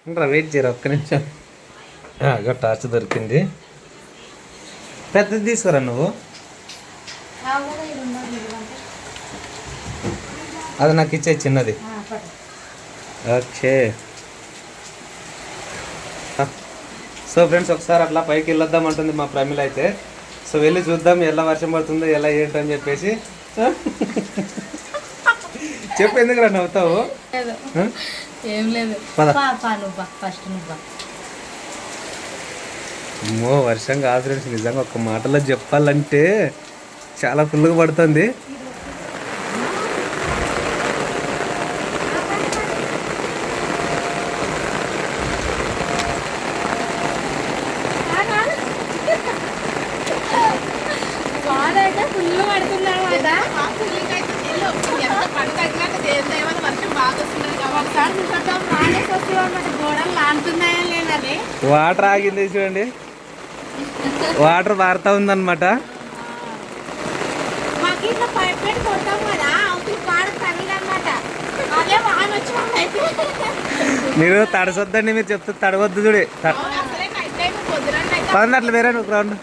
Wait చేయరు ఒక్క నిమిషం. టార్చ్ దొరికింది. పెద్దది తీసుకురా నువ్వు. అది నాకు ఇచ్చే చిన్నది. ఓకే. సో ఫ్రెండ్స్ ఒకసారి అట్లా పైకి వెళ్ళొద్దాం అంటుంది మా ప్రమిళ అయితే. సో వెళ్ళి చూద్దాం ఎలా వర్షం పడుతుందో ఎలా ఏంటని చెప్పేసి. చెప్పు, ఎందుకు రా నవ్వుతావు? అమ్మో వర్షం కాదు ఫ్రెండ్స్, నిజంగా ఒక మాటలో చెప్పాలంటే చాలా ఫుల్గా పడుతుంది. వాటర్ ఆగింది చూడండి, వాటర్ పారుతా ఉందన్నమాట. మీరు తడసొద్దండి, మీరు చెప్తే తడవద్దు చూడే. పదండి అట్లా వేరే గ్రౌండ్.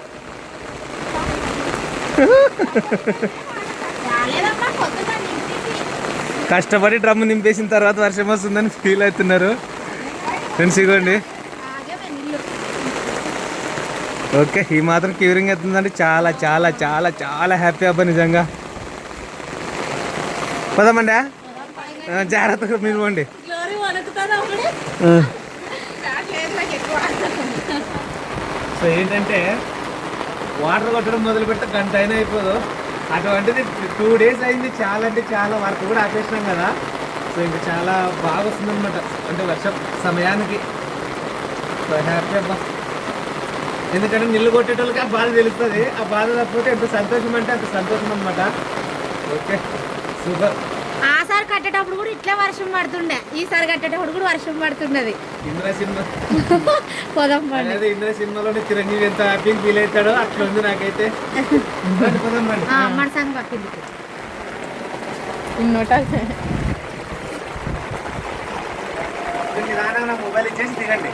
కష్టపడి డ్రమ్ నింపేసిన తర్వాత వర్షం వస్తుందని ఫీల్ అవుతున్నారు ఫ్రెండ్స్. ఇగోండి. ఓకే, ఈ మాత్రం క్యూరింగ్ అవుతుందంటే చాలా చాలా చాలా చాలా హ్యాపీ అబ్బా నిజంగా. పదమండి, జాగ్రత్తగా మీరు పోండి. సో ఏంటంటే వాటర్ కొట్టడం మొదలు పెడితే గంట అయినా అయిపోదు. అటువంటిది 2 days అయింది. చాలా అంటే చాలా వర్క్ కూడా ఆపేసినాం కదా. సో ఇంకా చాలా బాగా వస్తుందన్నమాట, అంటే వర్షం సమయానికి. సో హ్యాపీ అబ్బా, ఎందుకంటే నీళ్ళు కొట్టేటోళ్ళకి ఆ బాధ తెలుస్తుంది. ఆ బాధ తప్పితే ఎంత సంతోషం అంటే అంత సంతోషం అనమాట. Okay super. ఆసారి కట్టేటప్పుడు కూడా ఇట్లా వర్షం పడుతుండే, ఈసారి కట్టేటప్పుడు కూడా వర్షం పడుతున్నది. ఇంద్ర సినిమా పోదాం. ఇంద్ర సినిమాలోనే చిరంజీవి ఎంత హ్యాపీగా ఫీల్ అవుతాడో అట్లా ఉంది నాకైతే. పోదాం మన సంగ పక్కింది మొబైల్ ఇచ్చేసి దిగండి.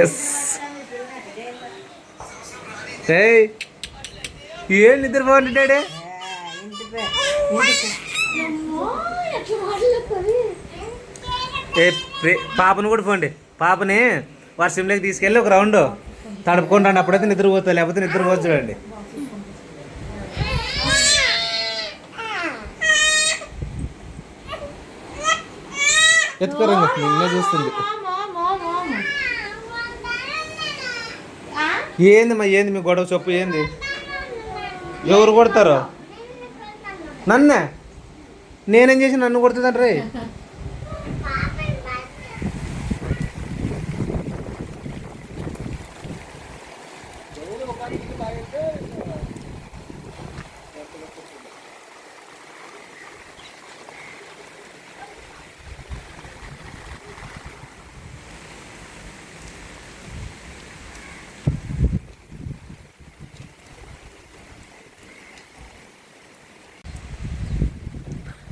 ఎస్. ఏం నిద్రపోండి డాడీ. పాపను కూడా పోండి, పాపని వర్షంలోకి తీసుకెళ్ళి ఒక రౌండ్ తడుపుకొని రండి. అప్పుడైతే నిద్రపోతుంది, లేకపోతే నిద్రపోవచ్చు. చూడండి ఎత్తుకోరండి, నిన్నే చూస్తుంది. ఏంది మీ గొడవ చెప్పు, ఏంది? ఎవరు కొడతారు? నన్నే? నేనేం చేసి నన్ను కొడుతుందంటే?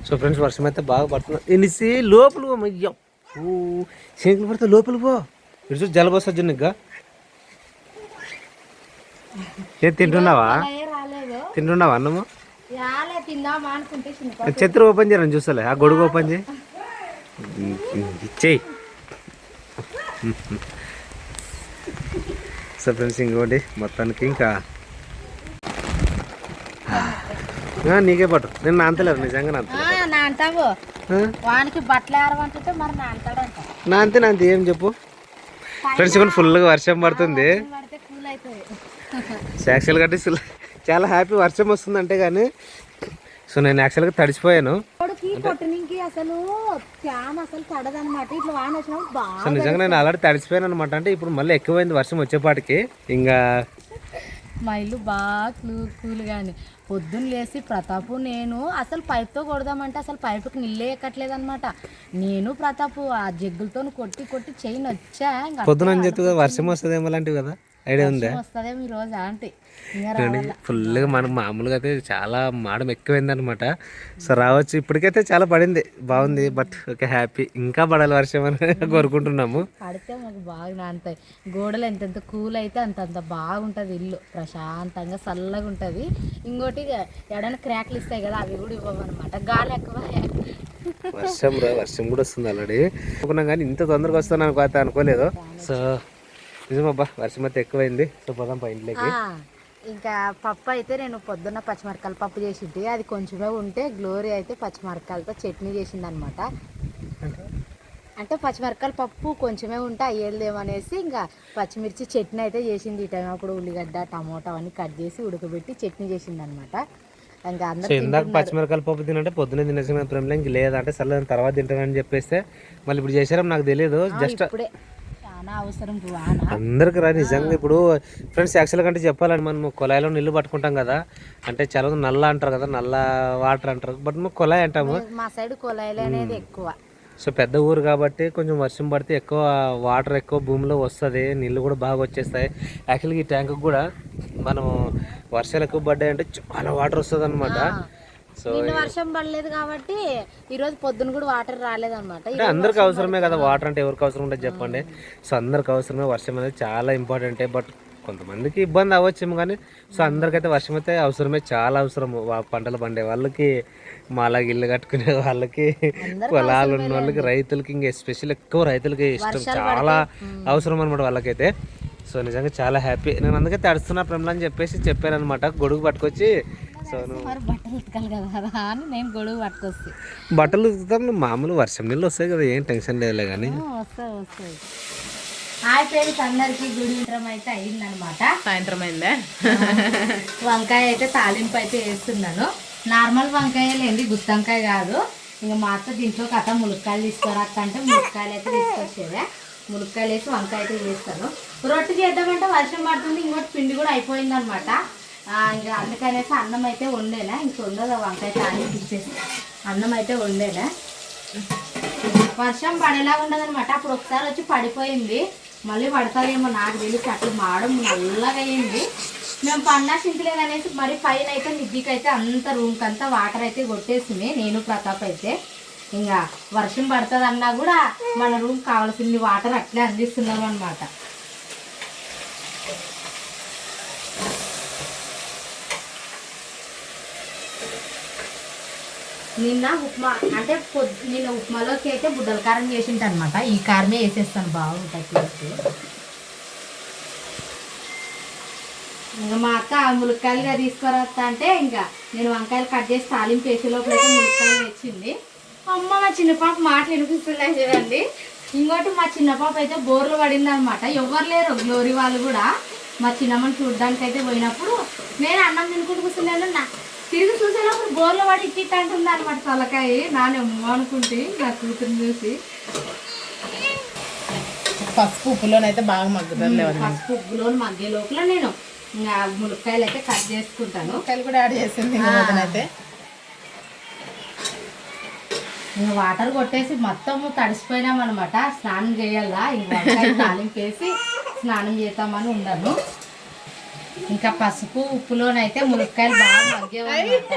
సో ఫ్రెండ్స్ వర్షం అయితే బాగా పడుతుంది. ఎన్నిసి లోపల అయ్యో శంకులు పడితే లోపల పో. ఇటు చూసి జలబోస జున్నిగా. ఏం తింటున్నావా అన్నము? ఛత్రి ఓపెన్ చేయరని చూస్తలే, ఆ గొడుగు ఓపెన్ చేయి, ఇచ్చేయి. సో ఫ్రెండ్స్ ఇంకోటి మొత్తానికి ఇంకా నీకే పట్టు. నేను నాంతలేదు నిజంగా, నాంతే ఏం చెప్పు ఫ్రెండ్స్. ఇప్పుడు ఫుల్గా వర్షం పడుతుంది. యాక్చువల్గా అంటే చాలా హ్యాపీ వర్షం వస్తుంది అంటే కానీ. సో నేను యాక్చువల్గా తడిచిపోయాను. సో నిజంగా నేను ఆల్రెడీ తడిచిపోయాను అనమాట. అంటే ఇప్పుడు మళ్ళీ ఎక్కువైంది వర్షం వచ్చేపాటికి. ఇంకా మా ఇల్లు బాగా కూల్ కానీ పొద్దున్న లేచి ప్రతాపు నేను అసలు పైప్తో కొడదామంటే అసలు పైపుకి నీళ్ళే ఎక్కట్లేదు అనమాట. నేను ప్రతాపు ఆ జగ్గులతో కొట్టి కొట్టి చెయ్యి వచ్చా. పొద్దున వర్షం వస్తుందేమో లాంటివి కదా, ఐడియా ఉందా? వస్తుందేమో ఈ రోజు ఆంటీ ఫుల్గా మనకు మామూలుగా అయితే చాలా మాడం ఎక్కువైంది అనమాట. సో రావచ్చు, ఇప్పటికైతే చాలా పడింది, బాగుంది. బట్ ఓకే, హ్యాపీ, ఇంకా పడాలి వర్షం అని కోరుకుంటున్నాము. పడితే మాకు బాగా నానుతాయి. గోడలు ఎంతెంత కూల్ అయితే అంతంత బాగుంటుంది ఇల్లు, ప్రశాంతంగా చల్లగా ఉంటుంది. ఇంకోటి ఎడైనా క్రాక్లు ఇస్తాయి కదా, అవి కూడా ఇవ్వమన్నమాట, గాలి ఎక్కువ. వర్షం కూడా వస్తుంది ఆల్రెడీ అనుకున్నాం, కానీ ఇంత తొందరగా వస్తాను అనుకోలేదు. సో నిజమబ్బా, వర్షం అయితే ఎక్కువైంది. సో పోదాం ఇంట్లోకి. ఇంకా పప్పు అయితే నేను పొద్దున్న పచ్చిమిరకాయల పప్పు చేసింది, అది కొంచెమే ఉంటే గ్లోరీ అయితే పచ్చిమిరకాయలతో చట్నీ చేసింది అనమాట. అంటే పచ్చిమిరకాయల పప్పు కొంచెమే ఉంటే అయ్యేదేమనేసి ఇంకా పచ్చిమిర్చి చట్నీ అయితే చేసింది. ఈ టైం అప్పుడు ఉల్లిగడ్డ టమోటా అవన్నీ కట్ చేసి ఉడకబెట్టి చట్నీ చేసింది అనమాట. ఇంకా అందరూ ఇందాక పచ్చిమిరకాయల పప్పు తినంటే పొద్దున్నే తినేసిన ప్రేమలో ఇంక లేదంటే సరే తర్వాత తింటానని చెప్పేస్తే మళ్ళీ ఇప్పుడు చేసారా నాకు తెలియదు. జస్ట్ ఇప్పుడే అవసరం అందరికి రా నిజంగా. ఇప్పుడు ఫ్రెండ్స్ యాక్చువల్గా అంటే చెప్పాలంటే మనం కుళాయిలో నీళ్ళు పట్టుకుంటాం కదా, అంటే చాలా నల్ల అంటారు కదా, నల్ల వాటర్ అంటారు, బట్ మేము కుళాయి అంటాము. మా సైడ్ కుళాయిలు అనేది ఎక్కువ. సో పెద్ద ఊరు కాబట్టి కొంచెం వర్షం పడితే ఎక్కువ వాటర్ ఎక్కువ భూమిలో వస్తుంది, నీళ్ళు కూడా బాగా వచ్చేస్తాయి. యాక్చువల్గా ఈ ట్యాంక్ కూడా మనం వర్షాలు ఎక్కువ పడ్డాయి అంటే చాలా వాటర్ వస్తుంది అనమాట. సో వర్షం పడలేదు కాబట్టి ఈ రోజు పొద్దున కూడా వాటర్ రాలేదన్నమాట. అంటే అందరికి అవసరమే కదా వాటర్, అంటే ఎవరికి అవసరం ఉంటుంది చెప్పండి. సో అందరికి అవసరమే, వర్షం అనేది చాలా ఇంపార్టెంటే. బట్ కొంతమందికి ఇబ్బంది అవ్వచ్చేమో కానీ సో అందరికైతే వర్షం అయితే అవసరమే, చాలా అవసరం. పంటలు పండే వాళ్ళకి, మాలాగా ఇల్లు కట్టుకునే వాళ్ళకి, పొలాలు ఉన్న వాళ్ళకి, రైతులకి, ఇంకా ఎస్పెషల్ ఎక్కువ రైతులకి ఇష్టం, చాలా అవసరం అనమాట వాళ్ళకైతే. సో నిజంగా చాలా హ్యాపీ. నేను అందుకే తడుస్తున్నా ప్రేమలు అని చెప్పాను అనమాట, గొడుగు పట్టుకొచ్చి. సో బట్టలు ఉతకాలి కదా అని నేను గొడుగు పట్టుకొచ్చి బట్టలు ఉతుకుతాం. మామూలు వర్షం నీళ్ళు వస్తాయి కదా, ఏం టెన్షన్ లేదులే కానీ. వస్తాయి. హాయ్ ఫ్రెండ్స్, అందరికి గుడి వింటం అయితే అయిందనమాట. సాయంత్రం అయిందా? వంకాయ అయితే తాలింపు అయితే వేస్తున్నాను. నార్మల్ వంకాయ లేండి, గుత్తంకాయ కాదు. ఇంకా మా అత్త దీంట్లో కథ ములక్కాయలు తీసుకురాక అంటే ములక్కాయలు అయితే తీసుకొచ్చేదే. ములక్కాయలు వేసి వంకాయ అయితే చేస్తాను. రొట్టె చేద్దామంటే వర్షం పడుతుంది, ఇంకోటి పిండి కూడా అయిపోయింది అనమాట. ఇంకా అందుకనేసి అన్నం అయితే వండేనా, ఇంక ఉండదు వంకాయ తాలింపు ఇచ్చేసి అన్నం అయితే వండేనా. వర్షం పడేలా ఉండదనమాట. అప్పుడు ఒకసారి వచ్చి పడిపోయింది, మళ్ళీ పడతారేమో నాకు తెలిసి. అట్లా మాడం నల్లగా అయ్యింది. మేము పన్నా సింకలేదనేసి మరి పైన అయితే నిద్దికైతే అంత రూమ్కి అంతా వాటర్ అయితే కొట్టేసింది. నేను ప్రతాప్ అయితే ఇంకా వర్షం పడుతుంది అన్నా కూడా మన రూమ్ కావాల్సింది వాటర్ అట్లే అందిస్తున్నాం అనమాట. నిన్న ఉప్మా అంటే నిన్న ఉప్మాలోకి అయితే బుడ్డల కారం చేసింట అనమాట. ఈ కారమే వేసేస్తాను, బాగుంటుంది టేస్ట్. ఇంకా మా అక్క ములక్కాయలుగా తీసుకురస్తా అంటే ఇంకా నేను వంకాయలు కట్ చేసి తాలింపు వేసే లోపల అయితే ములక్కాయలు తెచ్చింది. అమ్మ మా చిన్న పాప మాటలు వినిపిస్తున్నాయి చూడండి. ఇంకోటి మా చిన్న పాప అయితే బోర్లు పడింది అనమాట. ఎవరు లేరు, గ్లోరీ వాళ్ళు కూడా. మా చిన్నమ్మని చూడడానికి అయితే పోయినప్పుడు నేను అన్నం తినుకుంటూ కూర్చున్నాను. తిరిగి చూసేటప్పుడు బోర్లు పడి ఇట్టి అంటుంది అనమాట తలకాయ. నానేమో అనుకుంటే నా కూతురుని చూసి. పసుపు ఉప్పులోనైతే బాగా మగ్గుతుంది. పసుపు ఉప్పులో మగ్గే లోపల నేను ఇంకా ములక్కాయలు అయితే కట్ చేసుకుంటాను. ములక్కాయలు కూడా యాడ్ చేసింది అయితే. ఇంకా వాటర్ కొట్టేసి మొత్తం తడిసిపోయినాం అనమాట. స్నానం చేయాలా, ఇంకా తాలింపు వేసి స్నానం చేద్దామని ఉన్నాను. ఇంకా పసుపు ఉప్పులోనైతే ములక్కాయలు బాగా మగ్గేవన్నమాట.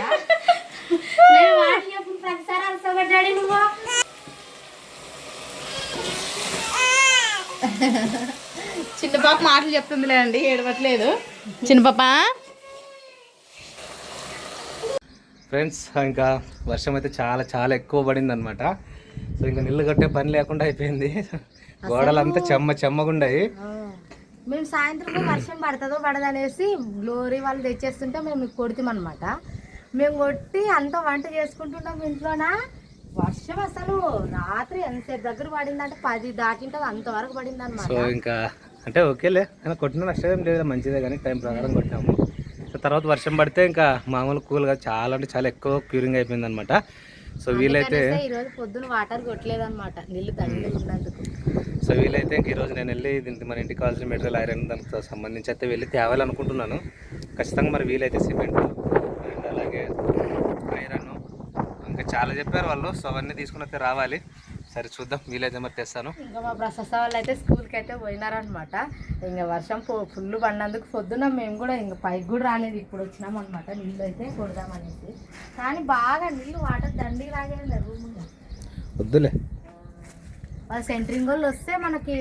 నేను వాటి ఎప్పుడు ప్రతిసారి అలసపడ్డాడు నువ్వు. చిన్న పాప మాటలు చెప్తుందిలే అండి, ఏడవట్లేదు చిన్న పాప. ఫ్రెండ్స్ ఇంకా వర్షం అయితే చాలా చాలా ఎక్కువ పడింది అనమాట. సో ఇంకా నీళ్ళు కట్టే పని లేకుండా అయిపోయింది. గోడలంతా చెమ్మగుండాయి. మేము సాయంత్రం వర్షం పడుతుందో పడదనేసి గ్లోరీ వాళ్ళు తెచ్చేస్తుంటే మేము కొడుతామన్నమాట. మేము కొట్టి అంత వంట చేసుకుంటున్నాం ఇంట్లోన. వర్షం అసలు రాత్రి ఎంతసేపు దగ్గర పడిందంటే 10 దాటింటే అంతవరకు పడింది అనమాట. సో ఇంకా అంటే ఓకేలే, కొట్టిన నష్టం ఏం లేదు, మంచిదే కానీ టైం ప్రకారం కొట్టాము. సో తర్వాత వర్షం పడితే ఇంకా మామూలు కూల్గా చాలా అంటే చాలా ఎక్కువ క్యూరింగ్ అయిపోయింది అనమాట. సో వీలైతే ఈరోజు పొద్దున వాటర్ కొట్టలేదన్నమాట, నీళ్ళు దండిగా ఉన్నందుకు. సో వీలైతే ఇంక ఈరోజు నేను వెళ్ళి దీనికి మన ఇంటికి కావాల్సిన మెటీరియల్ ఐరన్ దానికి సంబంధించి అయితే వెళ్ళి తేవాలనుకుంటున్నాను. ఖచ్చితంగా మరి వీలైతే సిమెంట్ అండ్ అలాగే ఐరన్ ఇంకా చాలా చెప్పారు వాళ్ళు. సో అవన్నీ తీసుకుని అయితే రావాలి. సరే చూద్దాం, వీలైతే మరి తెస్తాను. ఇంకా మా ప్రసస్త వాళ్ళు అయితే స్కూల్కి అయితే పోయినారనమాట. ఇంకా వర్షం ఫుల్ పడినందుకు పొద్దున మేము కూడా ఇంకా పైకి కూడా రాలేదు, ఇప్పుడు వచ్చినాం అనమాట. నీళ్ళు అయితే కొడదామనేసి, కానీ బాగా నీళ్ళు వాటర్ దండికి రాగేది రూమ్గా. వద్దులే, వాళ్ళు సెంటరింగ్ వాళ్ళు వస్తే మనకి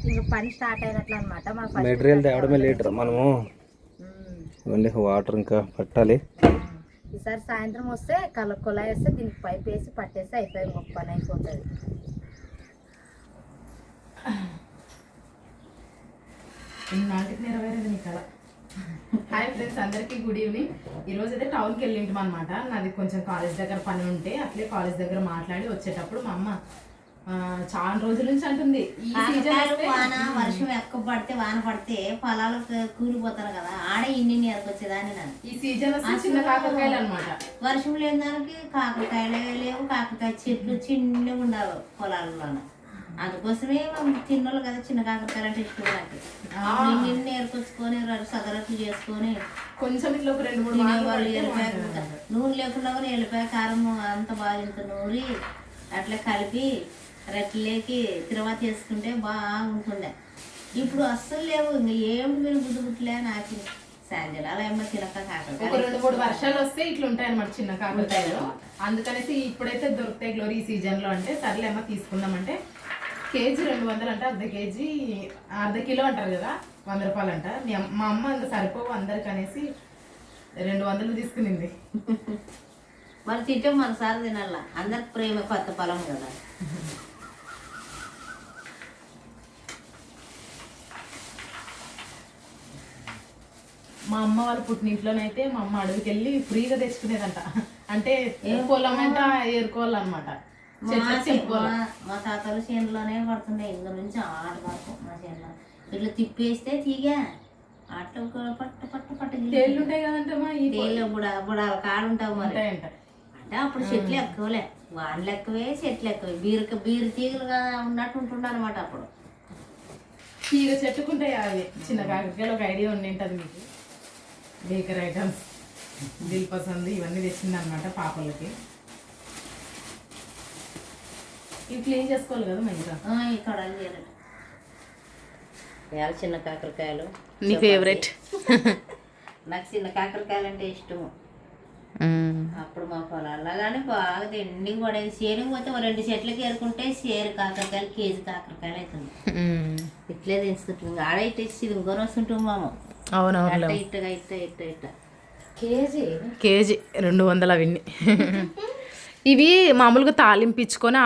ఇంక పని స్టార్ట్ అయినట్లు అనమాట. మెటీరియల్ తేవడమే లేటర్, మనము మళ్ళీ వాటర్ ఇంకా పట్టాలి. ఈసారి సాయంత్రం వస్తే కొలాయి వేస్తే దీనికి పైప్ వేసి పట్టేస్తే అయిపోయి ఒక పని అయిపోతుంది. హాయ్ ఫ్రెండ్స్, అందరికీ గుడ్ ఈవినింగ్. ఈరోజు అయితే టౌన్కి వెళ్ళింటాం అనమాట. నాది కొంచెం కాలేజ్ దగ్గర పని ఉంటే అట్లే కాలేజ్ దగ్గర మాట్లాడి వచ్చేటప్పుడు మా అమ్మ చాలా రోజుల నుంచి అంటుంది, ఈ వాన వర్షం ఎక్కువ పడితే వాన పడితే పొలాలకు కూలిపోతారు కదా, ఆడే ఇన్ని వచ్చేదాన్ని నన్ను. ఈ సీజన్ వస్తే చిన్న కాకరకాయలు అనమాట. వర్షం లేని దానికి కాకరకాయలు లేవు, కాకరకాయ చెట్లు చిన్నగా ఉండవు పొలాలలో. అందుకోసమే తిన్నోళ్ళు కదా చిన్న కాకరకాయలు అంటే ఇష్టం నాకు. నిన్ను ఏర్కొచ్చుకొని సగరట్లు చేసుకొని కొంచెం ఇట్లా ఒక 2-3 వాళ్ళు ఎల్లిపాయ నూనె లేకుండా కూడా ఎల్లిపాయ కారం అంత బాగా ఇంత నూరి అట్లా కలిపి రెట్లేకి తిరువాత చేసుకుంటే బాగుంటుండే. ఇప్పుడు అస్సలు లేవు, ఇంక ఏమిటి మీరు గుడ్డుగుట్లే నాకు సాయంత్రాలు ఏమో తినక ఒక 2-3 వర్షాలు వస్తే ఇట్లా ఉంటాయి అనమాట చిన్న కాకరకాయలు. అందుకనేసి ఇప్పుడైతే దొరుకుతాయి గ్లోరీ ఈ సీజన్ లో. అంటే సర్లేమో తీసుకుందామంటే కేజీ 200 అంట, అర్ధ కిలో అంటారు కదా 100 రూపాయలు అంట. మా అమ్మ ఇంకా సరిపోవు అందరికి అనేసి 200 తీసుకునింది. మరి తింటే మనసారి తినాల, అందరికి ప్రేమ కొత్త పొలం కదా. మా అమ్మ వాళ్ళ పుట్టినింట్లోనైతే మా అమ్మ అడవికి వెళ్ళి ఫ్రీగా తెచ్చుకునేదంట. అంటే పొలం అంటే ఏరుకోవాలన్నమాట. మా తాతలు చేనులోనే పడుతుండే, ఇందు నుంచి ఆట వరకు మా చేనులో ఇట్లా తిప్పేస్తే తీగా అట్లా పట్టు పట్టు పట్టు తేళ్ళు ఉంటాయి కదంటే తేళ్ళు బుడాల కాడుంటావు మరి. అంటే అప్పుడు చెట్లు ఎక్కువలే, వానలు ఎక్కువే చెట్లు ఎక్కువే, బీరు తీగలుగా ఉన్నట్టు ఉంటుండే అనమాట. అప్పుడు తీగ చెట్టుకుంటాయి అవి చిన్న కాకరకాయలు. ఒక ఐడియా ఉండింటది మీకు. బేకరీ ఐటమ్స్ దిల్ పసంద్ ఇవన్నీ తెచ్చింది అనమాట పాపలకి. ఇవి క్లీన్ చేసుకోవాలి కదా మంచిగా. ఇక్కడ వేళ చిన్న కాకరకాయలు నీ ఫేవరెట్. నాకు చిన్న కాకరకాయలు అంటే ఇష్టము. అప్పుడు మా పొలాల్లో కానీ బాగా ఎండింగ్ పడేది. సేనుకి పోతే 2 చెట్లకి ఏరుకుంటే సేరు కాకరకాయలు కేజీ కాకరకాయలు అవుతుంది. ఇట్లే తెచ్చుకుంటుంది, ఆడ ఇట్ట ఇది ఇంకొని వస్తుంటాం మామ. అవునవును, ఇట్టగా ఇట్ట ఇట్ట ఇట్ట కేజీ 200 అవన్నీ. ఇవి మామూలుగా తాలింపించుకొని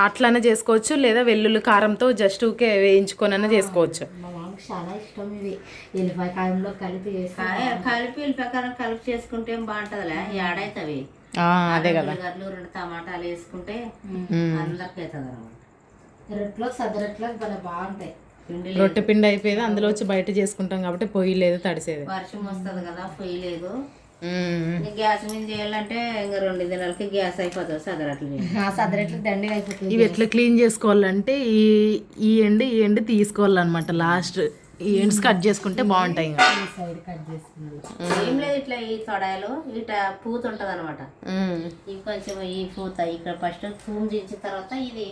అట్లనే చేసుకోవచ్చు, లేదా వెల్లుల్లి కారంతో జస్ట్ ఊకే వేయించుకొని చేసుకోవచ్చు. మా మామకి చాలా ఇష్టం ఇవి. ఎల్లిపాయ కారంలో కలిపి ఎల్లిపాయ కారం కలిపి చేసుకుంటే బాగుంటుందిలే. ఏడైతే అవి అదే కదా. 2 టమాటాలు వేసుకుంటే అందరికి అవుతుంది అనమాట. రొట్టెలో సద్దరొట్టెలకు భలే బాగుంటాయి. రొట్టె పిండి అయిపోయేది, అందులో వచ్చి బయట చేసుకుంటాం కాబట్టి పొయ్యి లేదు, తడిసేది. వర్షం వస్తుంది కదా, పొయ్యి లేదు. గ్యాస్ మీద చేయాలంటే ఇంకా 2 దినాలకి గ్యాస్ అయిపోతుంది. సద్దరొట్టెలకు దండిగా అయిపోతుంది. ఇవి ఎట్లా క్లీన్ చేసుకోవాలంటే ఈ ఎండ్ తీసుకోవాలన్నమాట. లాస్ట్ ఈ ఎండ్స్ కట్ చేసుకుంటే బాగుంటాయి. ఇంకా సైడ్ కట్ చేసుకుంది ఏం లేదు, ఇట్లా ఈ తొడాయిలు ఇట్లా పూత ఉంటది అనమాట. ఇవి కొంచెం ఈ పూత ఇక్కడ ఫస్ట్ పూమ్ చేసిన తర్వాత ఇది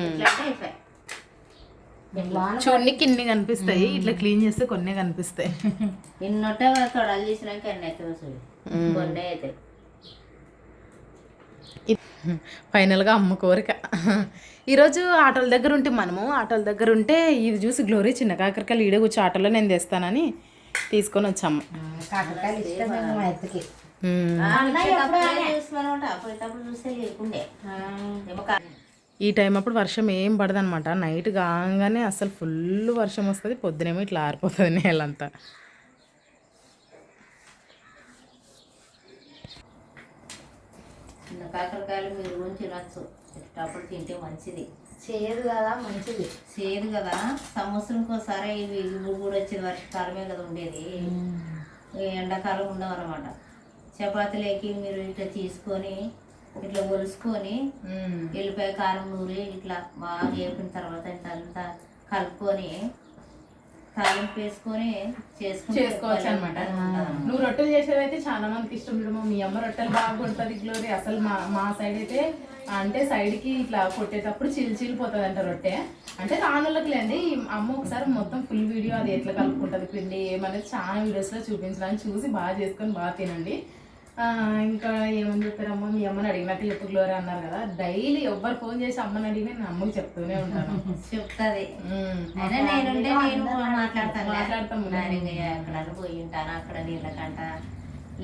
ఇట్లా అయిపోయి చూడనికి ఇన్ని కనిపిస్తాయి, ఇట్లా క్లీన్ చేస్తే కొన్ని కనిపిస్తాయి. ఇన్నొట్టే తొడాలు చేసినాక ఎన్ని అయితే వస్తుంది, కొన్ని అయితే. ఫైనల్గా అమ్మ కోరిక. ఈరోజు ఆటోల దగ్గర ఉంటే ఇది చూసి గ్లోరీ చిన్న కాకరకాయలు ఈడే కూర్చో ఆటోలో నేను తెస్తానని తీసుకొని వచ్చాము. కాకరకాయలు ఇష్టం మా ఎత్తకి. చూస్తే లేకుండే ఈ టైం అప్పుడు వర్షం ఏం పడదనమాట. నైట్ కాగానే అసలు ఫుల్ వర్షం వస్తుంది, పొద్దునేమో ఇట్లా ఆరిపోతుంది నేలంతా. చిన్న కాకరకాయలు మీరు గురించి తినచ్చు, అప్పుడు తింటే మంచిది. చేయదు కదా, మంచిది చేయదు కదా. సంవత్సరంకి ఒకసారి ఇవి కూడా వచ్చేది, వర్షకాలమే కదా ఉండేది, ఎండాకాలం ఉండవు అనమాట. చపాతీలోకి మీరు ఇట్లా తీసుకొని ఇట్లా ఒలుసుకొని ఎల్లిపాయ కారం నూరి ఇట్లా బాగా వేపిన తర్వాత ఇంత కలుపుకొని తాలింపు వేసుకొని చేసుకోవచ్చు అనమాట. నువ్వు రొట్టెలు చేసేది అయితే చాలా మందికి ఇష్టం. చూడమా మీ అమ్మ రొట్టెలు బాగుంటుంది గ్లోరీ. అసలు మా సైడ్ అయితే అంటే సైడ్కి ఇట్లా కొట్టేటప్పుడు చిల్లిపోతుంది అంట రొట్టె. అంటే రానులకి లేండి, అమ్మ ఒకసారి మొత్తం ఫుల్ వీడియో అది ఎట్లా కలుపుకుంటుంది పిండి ఏమనేది చాలా వీడియోస్లో చూపించడానికి చూసి బాగా చేసుకొని బాగా తినండి. ఇంకా ఏమని చెప్పారమ్మ మీ అమ్మని అడిగినట్టు చెప్పు గ్లోరీ అన్నారు కదా. డైలీ ఎవ్వరు ఫోన్ చేసి అమ్మని అడిగి నేను అమ్మకి చెప్తూనే ఉంటాను. చెప్తుంది. అయినా నేనుంటే నేను మాట్లాడతాను. ఎక్కడ పోయి ఉంటాను అక్కడ నీళ్ళకంట,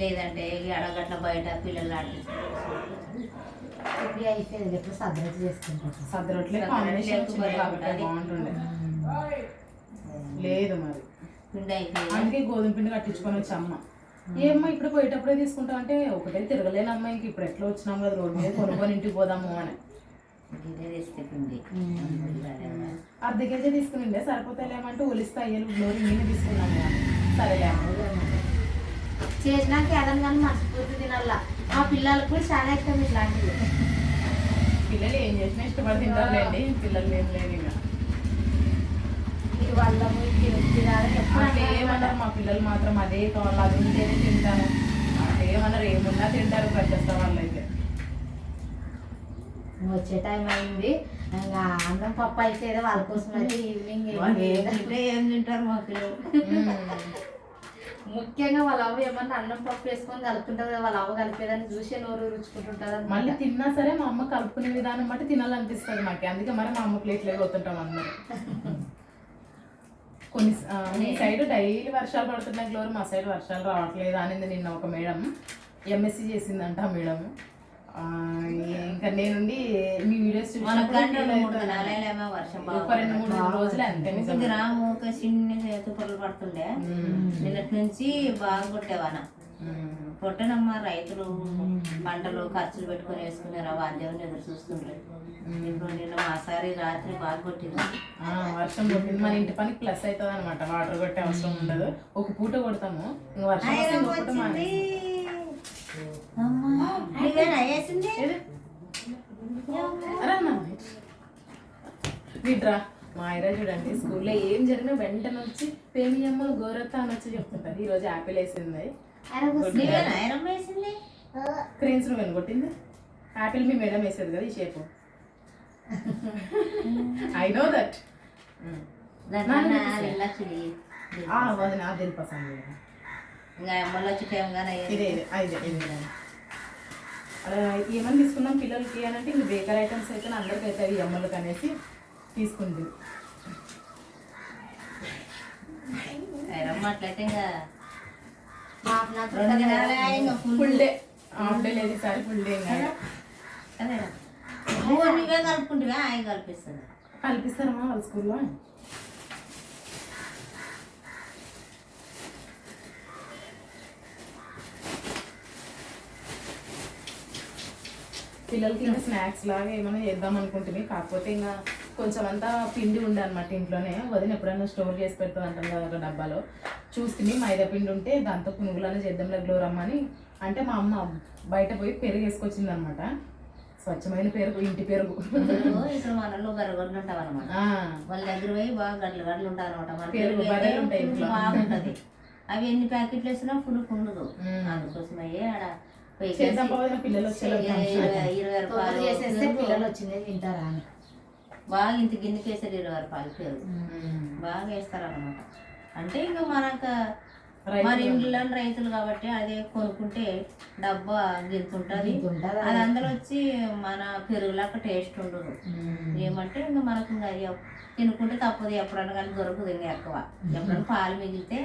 లేదంటే అడగట్ల బయట పిల్లలు ఇప్పుడు అయిపోయింది. ఎప్పుడు సద్రొట్లు చేసుకుంటాను. సద్రొట్లే కాంబినేషన్ బాగుంటుండే. లేదు మరి పిండి అయిపోయింది. అందుకే గోధుమ పిండి కట్టించుకొని వచ్చి అమ్మ ఏమ్మా ఇప్పుడు పోయేటప్పుడే తీసుకుంటాం అంటే ఒకటే తిరగలేనమ్మా, ఇంక ఇప్పుడు ఎట్లా వచ్చినాం కదా రోడ్డు మీద కొనుక్కొని ఇంటికి పోదాము అని పిండి అర్ధ కేజీ తీసుకునిండే సరిపోతాయిలేమంటే ఒలిస్తే అయ్యాలి గ్లోరీ నేను తీసుకున్నాను కదా. సరేలే చేసినాక ఏదన్నా కానీ మర్చిపోతుంది తినాలా. మా పిల్లలకు కూడా చాలా ఇష్టం ఇట్లాంటివి. పిల్లలు ఏం చేసినా ఇష్టపడి తింటారులేండి. పిల్లలు ఏం లేదు ఇక ఇది వాళ్ళము అట్లా ఏమన్నారు మా పిల్లలు మాత్రం అదే కావాలి, అది ఉంటేనే తింటాను ఏమన్నారు. ఏమున్నా తింటారు ప్రశస్త వాళ్ళు అయితే. వచ్చే టైం అయింది. ఇంకా అన్నం పప్పు అయితే వాళ్ళ కోసం అయితే ఈవినింగ్ ఏం తింటారు మా పిల్లలు. ముఖ్యంగా వాళ్ళ అవ్వ ఏమన్నా అన్నం పప్పు వేసుకొని కలుపుకుంటుంది కదా, వాళ్ళ అవ్వ కలిపేదాన్ని చూసే నోరు రుచుకుంటుంటుంది. మళ్ళీ తిన్నా సరే మా అమ్మ కలుపుకునే విధానం బట్టి తినాలనిపిస్తుంది మాకు. అందుకే మరి మా అమ్మ ప్లేట్లే పోతుంటాం అందరం. కొన్ని మీ సైడ్ డైలీ వర్షాలు పడుతున్నాయి గ్లోరీ, మా సైడ్ వర్షాలు రావట్లేదు అనేది నిన్న ఒక మేడం ఎంఎస్సీ చేసిందంట ఆ మేడం. ఇంకా నేనుండి మీ వీడియోస్ చూసి 2-3 రోజులే అంతే. రాము ఒక చిన్న తుప్పలు పడుతుండే, నిన్నటి నుంచి బాగా కొట్టేవాన. కొట్టనమ్మా రైతులు పంటలు ఖర్చులు పెట్టుకొని వేసుకున్నారు, వాద్యాన్ని ఎదురు చూస్తుండ్రు. ఇప్పుడు నిన్న మాసారి రాత్రి బాగా కొట్టింది. వర్షం కొట్టింది. మన ఇంటి పనికి ప్లస్ అవుతుంది అనమాట. వాటర్ కొట్టే అవసరం ఉండదు, ఒక పూట కొడతాము. ఇంకా వర్షం విడ్రా మా ఐరా చూడండి, స్కూల్లో ఏం జరిగినా వెంటనే వచ్చి పేమియమ్మ గోరత్త అని వచ్చి చెప్తుంటారు. ఈ రోజు యాపిల్ వేసింది, క్రీమ్స్ నువ్వు వెనుకొట్టింది. యాపిల్ మీ మేడం వేసేది కదా ఈ షేపు. I know that. అది పసంది. ఏమని తీసుకున్నాం పిల్లలకి అని అంటే ఇంక బేకరీ ఐటమ్స్ అయితే అందరికి అవుతాయి ఎమ్మలకి అనేసి తీసుకుంది. అట్లయితే ఫుల్ డే హాఫ్ డే లేదు ఈసారి ఫుల్ డే. కలుపుకుంటే ఆయన కల్పిస్తుంది. కల్పిస్తారమ్మా వాళ్ళ స్కూల్లో. పిల్లలకి ఇంకా స్నాక్స్ లాగా ఏమైనా చేద్దాం అనుకుంటుంది. కాకపోతే ఇంకా కొంచెం అంతా పిండి ఉండే అనమాట ఇంట్లోనే. వదిన ఎప్పుడైనా స్టోర్ చేసి పెడుతుంది అంటాం కదా ఒక డబ్బాలో. చూస్తుంది మైదా పిండి ఉంటే దాంతో పునుగులనే చేద్దాంలే గ్లోరమ్మని అంటే మా అమ్మ బయట పోయి పెరుగు వేసుకొచ్చింది అనమాట. స్వచ్ఛమైన పెరుగు, ఇంటి పెరుగు. ఇక్కడ మనలో గర్రగడ్డలు ఉంటాం అనమాట. వాళ్ళ దగ్గర పోయి బాగా గడ్డలు గడ్డలు ఉంటాయి అనమాట. మన పెరుగు బాగుంటది. అవి ఎన్ని ప్యాకెట్లు వేసినా ఫుల్ ఉండదు. అందుకోసమయ్యే ఆడ పిల్లలు 20 రూపాయలు పిల్లలు వచ్చింది తింటారా అని బాగా ఇంత గిన్నెకి వేసారు. 20 రూపాయలు పెరుగు బాగా వేస్తారు అనమాట. అంటే ఇంకా మనకు మన ఇంట్లో రైతులు కాబట్టి అదే కొనుక్కుంటే డబ్బా గింతుంటది. అది అందులో వచ్చి మన పెరుగులాక టేస్ట్ ఉండదు. ఏమంటే ఇంకా మనకు ఇంకా తినుకుంటే తప్పదు. ఎప్పుడన్నా కానీ దొరకదు. ఇంకా ఎక్కువ ఎప్పుడన్నా పాలు మిగిలితే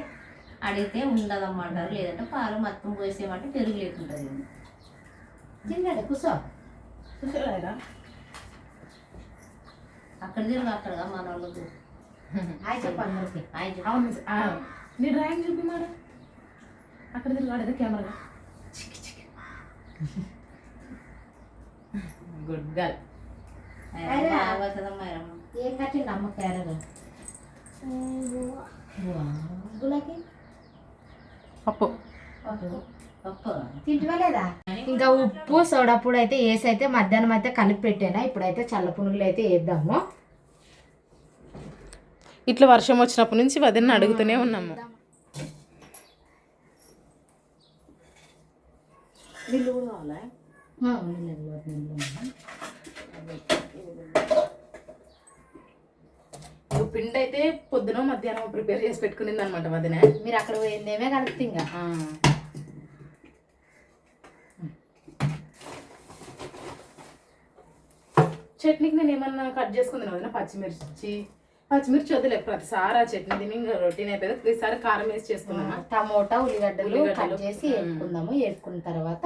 అడిగితే ఉండదమ్మంటారు, లేదంటే పాలు మొత్తం పోసేయమంటే పెరుగు లేకుంటుంది. తిన్నాడు కూర్చో చూసారా అక్కడ తిరుగు అక్కడ మన వాళ్ళకు హాయ్ చెప్పండి. నీ డ్రాయింగ్ చూపి మాట అక్కడ తిరిగాడు కెమెరా. Good girl. ఏం కట్టింది అమ్మ కేరళ పప్పు తింటువా లేదా? ఇంకా ఉప్పు సోడాపూడి అయితే వేసి అయితే మధ్యాహ్నం అయితే కలిపి పెట్టాను. ఇప్పుడైతే చల్ల పునుగులు అయితే వేద్దాము. ఇట్లా వర్షం వచ్చినప్పటి నుంచి వదిన అడుగుతూనే ఉన్నాము. నీళ్ళు కూడా కావాలా? పిండి అయితే పొద్దున మధ్యాహ్నం ప్రిపేర్ చేసి పెట్టుకునింది అనమాట వదిన. మీరు అక్కడ పోయిందేమే కలిపి ఇంకా చట్నీకి నేను ఏమన్నా కట్ చేసుకుంది వదిన, పచ్చిమిర్చి వదిలే ప్రతిసారి ఆ చట్నీ తిని ఇంకా రొటీన్ అయిపోయింది. ప్రతిసారి కారం వేసి చేసుకున్నాను. టమోటా ఉల్లిగడ్డలు కట్ చేసి వేపుకుందాము. వేపుకున్న తర్వాత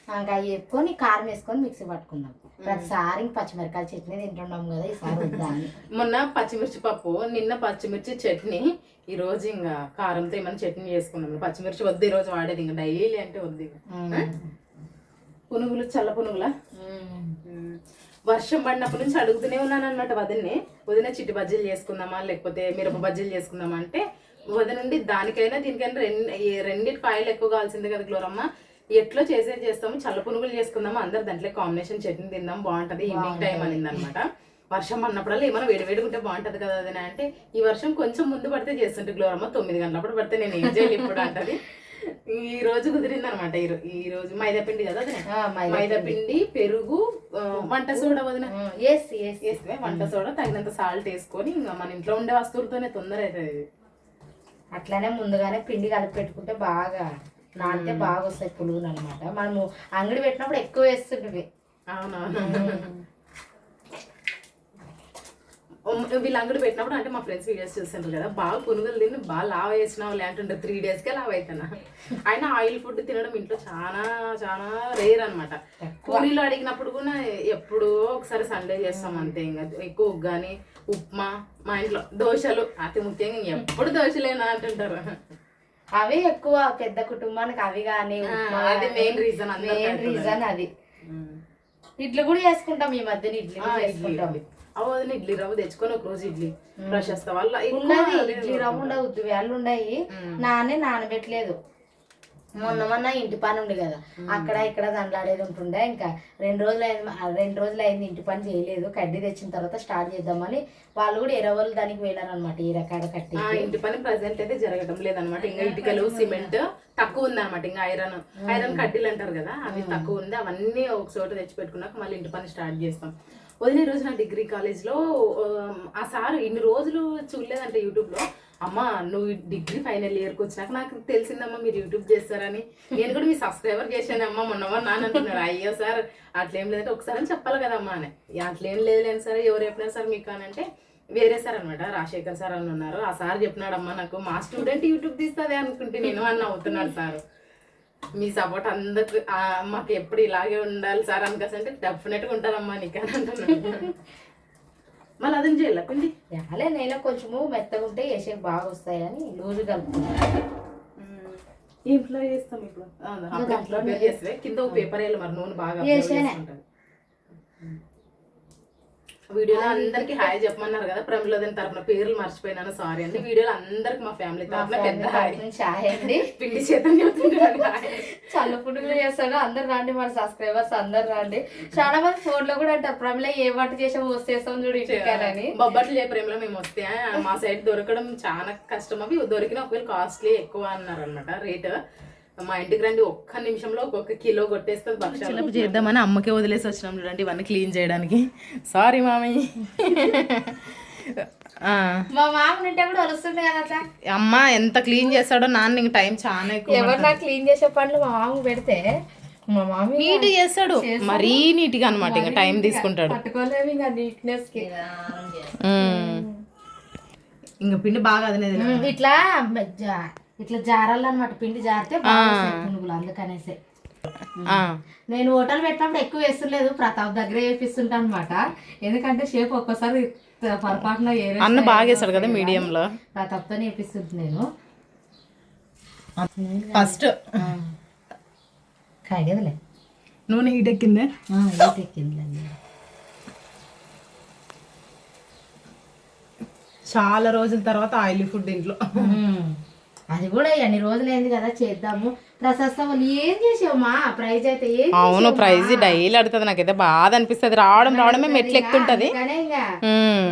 ఇంకా వేపుకొని కారం వేసుకొని మిక్సీ పట్టుకుందాం. ప్రతిసారి పచ్చిమిరకాయల చట్నీ తింటున్నాం కదా, ఈసారి వద్దా అని. మొన్న పచ్చిమిర్చి పప్పు, నిన్న పచ్చిమిర్చి చట్నీ, ఈ రోజు ఇంకా కారంతో ఏమైనా చట్నీ చేసుకున్నాము. పచ్చిమిర్చి వద్దు ఈ రోజు వాడేది, ఇంకా డైలీ అంటే వద్దు. పునుగులు చల్ల పునుగులా వర్షం పడినప్పటి నుంచి అడుగుతూనే ఉన్నాను అనమాట వదిన చిట్టి బజ్జీలు చేసుకుందామా లేకపోతే మిరప బజ్జీలు చేసుకుందామా అంటే, వదిన నుండి దానికైనా దీనికైనా రెండింటి కాయలు ఎక్కువ కావాల్సిందే కదా గ్లోరమ్మ, ఎట్లా చేస్తాము చల్ల పునుగులు చేసుకుందాము, అందరు దాంట్లో కాంబినేషన్ చట్నీ తిందాం బాగుంటది ఈవినింగ్ టైం అనింది అనమాట. వర్షం పడినప్పుడల్లా ఏమైనా వేడివేడుకుంటే బాగుంటది కదా వదిన అంటే, ఈ వర్షం కొంచెం ముందు పడితే చేస్తుంటే గ్లోరమ్మ 9 గంటలప్పుడు పడితే నేను ఏం చేయాలి ఇప్పుడు అంటది. ఈ రోజు కుదిరింది అనమాట. ఈ రోజు మైదా పిండి కదా మైదా పిండి, పెరుగు, వంట సోడా వదిన వేస్తే వంట సోడా తగినంత సాల్ట్ వేసుకొని ఇంకా మన ఇంట్లో ఉండే వస్తువులతోనే తొందర అవుతుంది. అట్లానే ముందుగానే పిండి కలిపి పెట్టుకుంటే బాగా నానితే బాగా వస్తాయి పులుగులు అనమాట. మనము అంగడి పెట్టినప్పుడు ఎక్కువ వేస్తుంటుంది. అవునవును. వీళ్ళు అంగడి పెట్టినప్పుడు అంటే మా ఫ్రెండ్స్ వీడియోస్ చూస్తుంటారు కదా, బాగా పునుగులు తిని బాగా లావ్ వేసినావు లేకుంటే 3 daysకే లావ్ అవుతానా. అయినా ఆయిల్ ఫుడ్ తినడం ఇంట్లో చాలా చాలా రేర్ అనమాట. పూరీలు అడిగినప్పుడు కూడా ఎప్పుడో ఒకసారి సండే చేస్తాం అంతే. ఇంకా ఎక్కువ కానీ ఉప్మా, మా ఇంట్లో దోశలు అతి ముఖ్యంగా ఎప్పుడు దోశలేనా అంటుంటారు. అవి ఎక్కువ పెద్ద కుటుంబానికి అవి కానీ అది మెయిన్ రీజన్ అది. ఇడ్లీ కూడా చేసుకుంటాం ఈ మధ్యన, ఇడ్లీ చేసుకుంటాం. అవన్నీ ఇడ్లీ రవ్వ తెచ్చుకొని ఒక రోజు ఇడ్లీ ప్రశస్త వల్ల ఉన్నది ఇడ్లీ రవ్వ ఉండవు, వేళ్ళు ఉన్నాయి. నానబెట్టలేదు. మొన్న ఇంటి పని ఉంది కదా, అక్కడ ఇక్కడ దండలాడేది ఉంటుండే. ఇంకా 2 రోజులు అయింది ఇంటి పని చేయలేదు. కడ్డీ తెచ్చిన తర్వాత స్టార్ట్ చేద్దామని వాళ్ళు కూడా 20 రోజులు దానికి వెళ్ళారనమాట. ఈ రకాడ కట్టి ఇంటి పని ప్రెసెంట్ అయితే జరగడం లేదనమాట. ఇంకా ఇటుకలు సిమెంట్ తక్కువ ఉంది అనమాట. ఇంకా ఐరన్ కడ్డీలు అంటారు కదా, అవి తక్కువ ఉంది. అవన్నీ ఒక చోట తెచ్చి పెట్టుకున్నాక మళ్ళీ ఇంటి పని స్టార్ట్ చేస్తాం. వదిన రోజు నా డిగ్రీ కాలేజ్లో ఆ సార్ ఇన్ని రోజులు చూడలేదంటే యూట్యూబ్లో, అమ్మ నువ్వు డిగ్రీ ఫైనల్ ఇయర్కి వచ్చినాక నాకు తెలిసిందమ్మా మీరు యూట్యూబ్ చేస్తారని. నేను కూడా మీ సబ్స్క్రైబర్ చేశానమ్మా మొన్న నాన్న అంటున్నారు. అయ్యో సార్ అట్లేం లేదంటే ఒకసారి అని చెప్పాలి కదమ్మా అని. అట్లేం లేదు సార్, ఎవరు చెప్పినా సార్ మీకు అని అంటే, వేరే సార్ అనమాట రాజశేఖర్ సార్ అని ఉన్నారు. ఆ సార్ చెప్పినాడమ్మా నాకు మా స్టూడెంట్ యూట్యూబ్ తీస్తుంది అనుకుంటే నేను అని అవుతున్నాడు సార్. మీ సపోర్ట్ అందరికి మాకు ఎప్పుడు ఇలాగే ఉండాలి సార్ అనుకోసంటే డెఫినెట్గా ఉంటారమ్మా నీకు అని అంటున్నాడు. మళ్ళీ అదని చేయాలి పిండి అలే నేను కొంచెము మెత్తగా ఉంటే వేసే బాగా వస్తాయి అని లూజు కలుపుతున్నాను. ఇంట్లో చేస్తాం ఇప్పుడు చేస్తే కింద ఒక పేపర్ వేయాలి మరి నూనె బాగా ఉంటుంది. వీడియోలో అందరికి హాయ్ చెప్పమన్నారు కదా, ప్రమిళోదన్ తరపున పేర్లు మర్చిపోయినాను సారీ అండి. వీడియోలో అందరికి మా ఫ్యామిలీ తరపున పెద్ద హాయ్ అండి. పిండి చేతం చల్ల పుడుగులు చేస్తాడు. అందరు రండి, మన సబ్స్క్రైబర్స్ అందరు రండి. చాలా మంది ఫోన్ లో కూడా అంటారు ప్రమిళ ఏ వంట చేసాము వస్తేస్తాం చూడు ఇంటికాడని. బొబ్బట్లు చే ప్రేమలో మేము వస్తే మా సైడ్ దొరకడం చాలా కష్టం. అవి దొరికిన ఒకవేళ కాస్ట్లీ ఎక్కువ అన్నారు అనమాట రేట్. మా ఇంటికి రండి, ఒక్క నిమిషంలో ఒక్కొక్క కిలో కొట్టేస్తుంది. భక్షాలు చేద్దామని అమ్మకే వదిలేసి వచ్చినాం చూడండి ఇవన్నీ క్లీన్ చేయడానికి. సారీ మామయ్య. మా మామ ఉంటే కూడా వస్తుండే కదా అట్లా. అమ్మ ఎంత క్లీన్ చేస్తాడో నాన్న ఇంక టైం చాలా ఎక్కువ. ఎవరు నాకు క్లీన్ చేసే పనులు మా మామ పెడితే మా మామ నీట్ చేస్తాడు, మరీ నీట్ గా అనమాట. ఇంకా టైం తీసుకుంటాడు. పట్టుకోలేము ఇంకా నీట్నెస్ కి. ఇంకా పిండి బాగా అదనేది ఇట్లా జారాలి అనమాట. పిండి జారితే పునుగులు అందుకనేసే. నేను హోటల్ పెట్టినప్పుడు ఎక్కువ వేస్తుండలేదు, ప్రతాప్ దగ్గర వేపిస్తుంటా అనమాట. ఎందుకంటే షేప్ ఒక్కోసారి పొరపాటున అన్న బాగా వేస్తాడు కదా మీడియం లో, ప్రతాప్తో వేపిస్తుంటా నేను. ఫస్ట్ కాగేదిలే నూనె హీట్ ఎక్కిందే. హీట్ ఎక్కిందిలేండి. చాలా రోజుల తర్వాత ఆయిలీ ఫుడ్ ఇంట్లో. అది కూడా ఎన్ని రోజులైంది కదా చేద్దాము. ప్రశస్తం వాళ్ళు ఏం చేసావు మా ప్రైజ్ అయితే ఏం అవును ప్రైజ్ డైలీ అడుగుతుంది. నాకైతే బాధ అనిపిస్తుంది. రావడమే మెట్లు ఎక్కుతుంటది.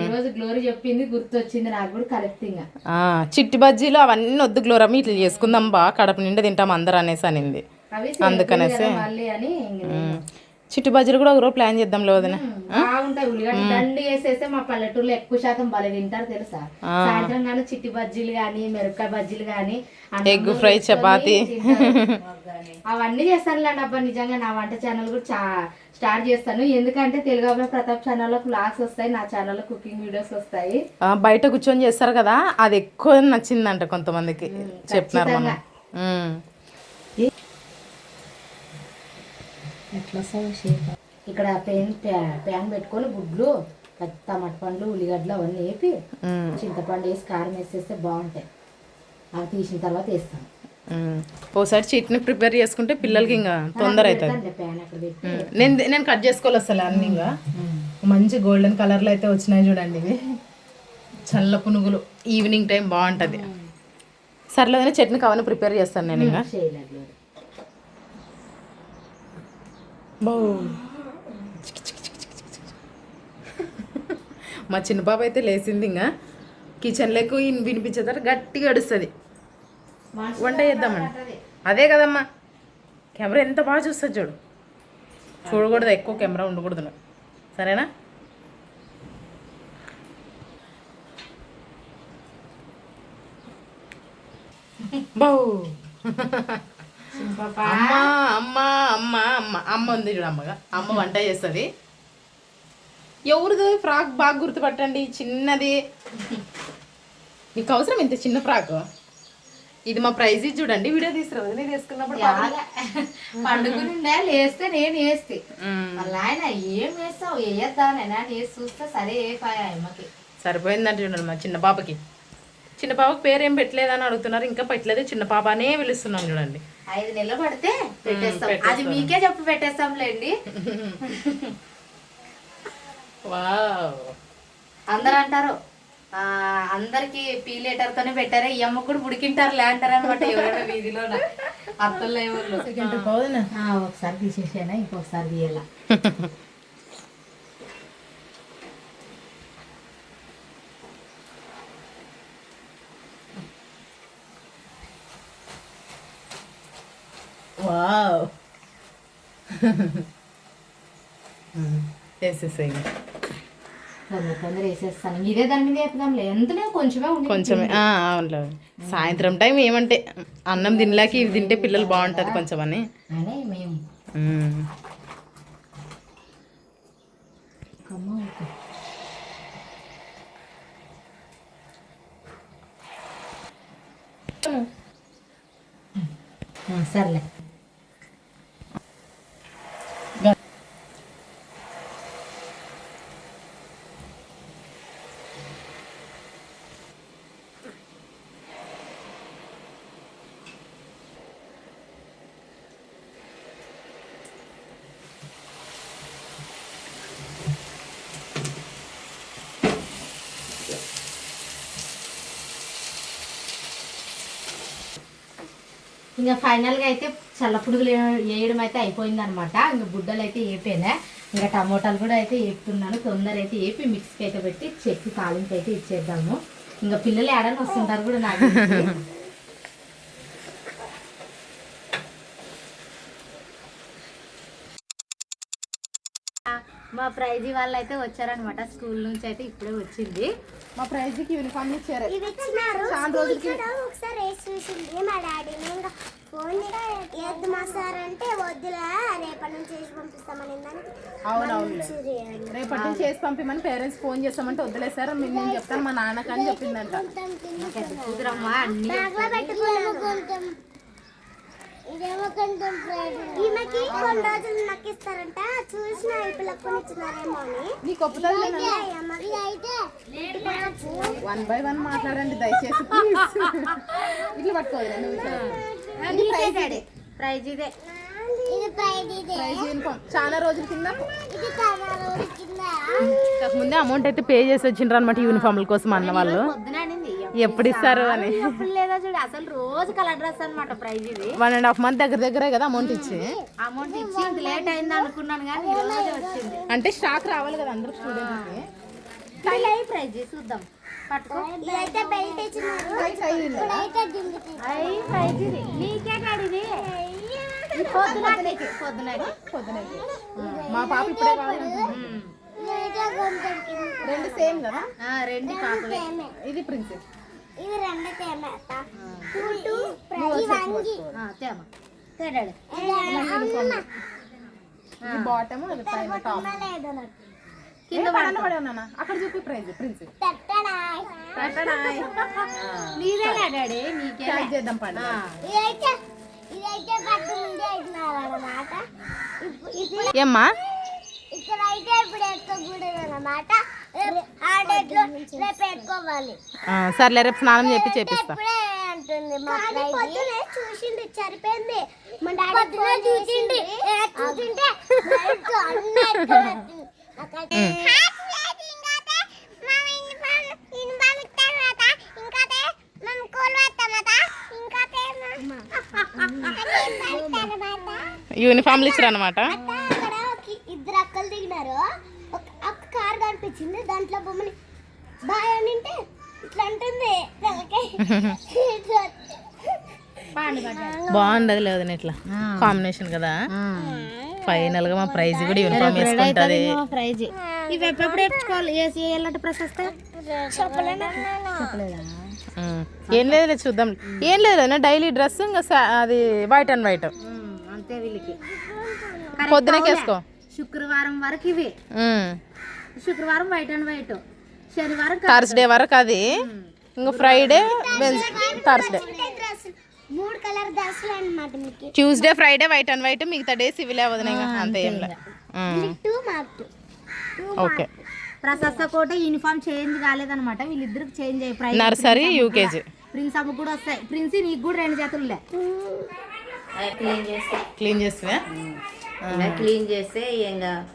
ఈ రోజు గ్లోరీ చెప్పింది గుర్తొచ్చింది నాకు కూడా కరెక్ట్. ఇంకా చిట్టి బజ్జీలు అవన్నీ వద్దు గ్లోరమ్మ, ఇట్లా చేసుకుందాం బా కడప నిండా తింటాం అందరు అనేసి అనింది. అందుకనేసి మళ్ళీ అని చిట్టి బజ్జీలు కూడా ఒకరోజు ప్లాన్ చేద్దాం లేదనే. బాగుంటాయి. ఉల్లిగడ్డ దండి వేసేస్తే మా పల్లెటూరులో ఎక్కువ శాతం భలే తింటారు తెలుసా. సాయంత్రం కానీ చిట్టి బజ్జీలు కానీ మిరపకాయ బజ్జీలు కానీ ఎగ్ ఫ్రై చపాతి అవన్నీ చేస్తానులేండి. అబ్బా నిజంగా నా వంట ఛానల్ కూడా స్టార్ట్ చేస్తాను. ఎందుకంటే తెలుగు అబ్బాయి ప్రతాప్ ఛానల్లో క్లాస్ వస్తాయి, నా ఛానల్లో కుకింగ్ వీడియోస్ వస్తాయి. బయట కూర్చొని చేస్తారు కదా, అది ఎక్కువ నచ్చిందంట కొంతమందికి చెప్పినారు. మనం ఇక్కడ ప్యాన్ పెట్టుకొని గుడ్లు, టమాటా పండ్లు, ఉల్లిగడ్డలు అవన్నీ వేపి చింతపండు వేసి కారం వేసేస్తే బాగుంటాయి. అవి తీసిన తర్వాత వేస్తాను. ఓసారి చట్నీ ప్రిపేర్ చేసుకుంటే పిల్లలకి ఇంకా తొందర అవుతుంది. ప్యాన్ అక్కడ పెట్టి నేను కట్ చేసుకోవాలి అసలు అన్ని. ఇంకా మంచి గోల్డెన్ కలర్లో అయితే వచ్చినాయి చూడండి. ఇవి చల్ల పునుగులు ఈవినింగ్ టైం బాగుంటుంది. సర్లేదని చట్నీ కావాలని ప్రిపేర్ చేస్తాను నేను. ఇంకా మా చిన్న పాప అయితే లేచింది. ఇంకా కిచెన్లోకి వినిపించేదారు గట్టిగా అడుస్తుంది. వంట చేద్దామండి. అదే కదమ్మా, కెమెరా ఎంత బాగా చూస్తుంది చూడు. చూడకూడదు, ఎక్కువ కెమెరా ఉండకూడదు. సరేనా? బావు అమ్మ అమ్మ అమ్మ అమ్మ అమ్మ ఉంది చూడు. అమ్మగా అమ్మ వంట చేస్తుంది. ఎవరిది ఫ్రాక్ బాగా గుర్తుపట్టండి, చిన్నది. నీకు అవసరం ఇంత చిన్న ఫ్రాక్? ఇది మా ప్రైజ్ చూడండి. వీడియో తీసుకురావు నేను తీసుకున్నప్పుడు పండుగ లేస్తే నేను వేస్తే మళ్ళీ ఆయన ఏం వేస్తావు వేయద్దానైనా వేసి చూస్తే సరే అమ్మకి సరిపోయిందంటే చూడండి. మా చిన్న పాపకి పేరు ఏం పెట్టలేదని అడుగుతున్నారు. ఇంకా పెట్టలేదు, చిన్న పాప అనే పిలుస్తున్నాం చూడండి. 5 నెలలు పడితే పెట్టేస్తాం. అది మీకే చెప్పి పెట్టేస్తాంలేండి. అందరు అంటారు అందరికి పీ లెటర్ తోనే పెట్టారా, ఈ అమ్మ కూడా ఉడికింటారు లేంటారు అనమాట. ఎవరైనా వీధిలో అత్తల్లో ఎవరు ఒకసారి తీసేసానా ఇంకొకసారి తీయాల. వావ్ వేసేసాయి. తొందర వేసేస్తాను. ఇదే దాని మీద వేపుదాంలే, ఎంతనే కొంచెమే. అవునులే, సాయంత్రం టైం ఏమంటే అన్నం తినలేక ఇవి తింటే పిల్లలు బాగుంటుంది కొంచెం అని మేము సర్లే. ఇంకా ఫైనల్గా అయితే చల్లపుడుగులు వేయడం అయితే అయిపోయింది అనమాట. ఇంకా బుడ్డలు అయితే వేపినా, ఇంకా టమోటాలు కూడా అయితే వేపుతున్నాను. తొందర అయితే వేపి మిక్స్కి అయితే పెట్టి చెక్కి తాలింపు అయితే ఇచ్చేద్దాము. ఇంకా పిల్లలు ఏడని వస్తుంటారు కూడా నాకు. మా ప్రైజీ వాళ్ళు అయితే వచ్చారనమాట, స్కూల్ నుంచి అయితే ఇప్పుడే వచ్చింది. మా ప్రైజ్కి యూనిఫామ్ ఇచ్చారు. ఒకసారి వేసి చూసింది మా డాడీని. ఇంకా ఫోన్ వేద్దు మా సార్ అంటే వద్దులే రేపటి నుంచి వేసి పంపిస్తామని. అవునవును, రేపటి నుంచి చేసి పంపిమని పేరెంట్స్ ఫోన్ చేస్తామంటే వదిలేసారు. నేను చెప్తాను మా నాన్నకి అని చెప్పిందంట. ఈమెకి కొన్ని రోజులు నక్కిస్తారంట, చూసిన పిల్లలకు కొనిచ్చినారేమో అని. నీకు వన్ బై వన్ మాట్లాడండి దయచేసి. ఇట్లా పట్టుకోవాలి. ప్రైజ్ ఇదే, చాలా రోజుల కింద కాకముందే అమౌంట్ అయితే పే చేసి వచ్చిండ్రు అనమాట యూనిఫామ్ల కోసం అన్న వాళ్ళు. ఎప్పుడు ఇస్తారు అని ఎప్పుడు లేదా చూడు అసలు రోజు కలర్ డ్రెస్ అనమాట ప్రైజ్ ఇది 1.5 month దగ్గరే కదా అమౌంట్ ఇచ్చి అమౌంట్ ఇచ్చి ఇంత లేట్ అయింది అనుకున్నాను కానీ ఈ రోజే వచ్చింది అంటే స్టాక్ రావాలి కదా అందరూ స్టూడెంట్కి ప్రైజ్ చూద్దాం పట్టుకో ఇదైతే బెల్ట్ ఇచ్చినారు ఇప్పుడైతే దిండుకి అయ్యి ప్రైజ్ ఇది నీకే కాడిది పొద్దునకి మా పాప ఇప్పుడే కావాలి ఇదైతే గొంతుకి రెండు సేమ్ కదా రెండు పాపలే ఇది ప్రిన్సెస్ ఇవి రెండు తేమేత టూ వంగి తేమ తేడాడు ఇది బాటమ్ అది పైన టాప్ కింద పడే ఉన్నా అక్కడ చూపి ప్రిన్సెస్ నీదే డాడీ నీకే ప్యాక్ చేద్దాం పండు ఇదైతే పట్టు ముందే ఇచ్చినారన్నమాట ఏమ్మా ఇక్కడైతే ఇప్పుడు ఎక్కకూడదు అన్నమాట ఆ డేట్ లో రేపు ఎత్తుకోవాలి సర్లే రేపు స్నానం చేపిస్తా ఇప్పుడే అంటుంది మా పొద్దునే చూసింది సరిపోయింది మా డాడీ పొద్దునే చూసింది చూసింటే అన్నీ యూనిఫామ్లు ఇచ్చారు అనమాట అక్కడ ఇద్దరు అక్కలు దిగినారు ఒక కార్ కనిపించింది దాంట్లో బొమ్మని బాయ్ అని అంటే ఇట్లా అంటుంది బాగుండదు లేదు ఇట్లా కాంబినేషన్ కదా ఫైనల్ గా మా ప్రైజ్ కూడా యూనిఫామ్ వేసుకుంటది ప్రైజ్ ఇవి ఎప్పుడు ఎట్టుకోవాలి ఎలాంటి ప్రశస్త ఏం లేదు చూద్దాం ఏం లేదు డైలీ డ్రెస్ ఇంకా అది వైట్ అండ్ వైట్ అంతే వీళ్ళకి పొద్దునకి వేసుకో శుక్రవారం వరకు ఇవి శుక్రవారం వైట్ అండ్ వైట్ శనివారం థర్స్డే వరకు అది ఇంకా ఫ్రైడే థర్స్డే 3 కలర్ డ్రెస్సులు అన్నమాట మీకు Tuesday Friday white and white మిగతా డేస్ ఇవిలే వదిన అంతే ఏం లేదు 2 మార్క్ ఓకే ప్రశస్త కోట యూనిఫామ్ చేంజ్ కాలేదన్నమాట వీళ్ళిద్దరికి చేంజ్ అయ్యి ప్రైజ్ నర్సరీ యూకేజీ ప్రిన్స్ అమ్మ కూడా వస్తాయి ప్రిన్స్ నీకు కూడా 2 జతలులే క్లీన్ చేస్తే క్లీన్ చేస్తే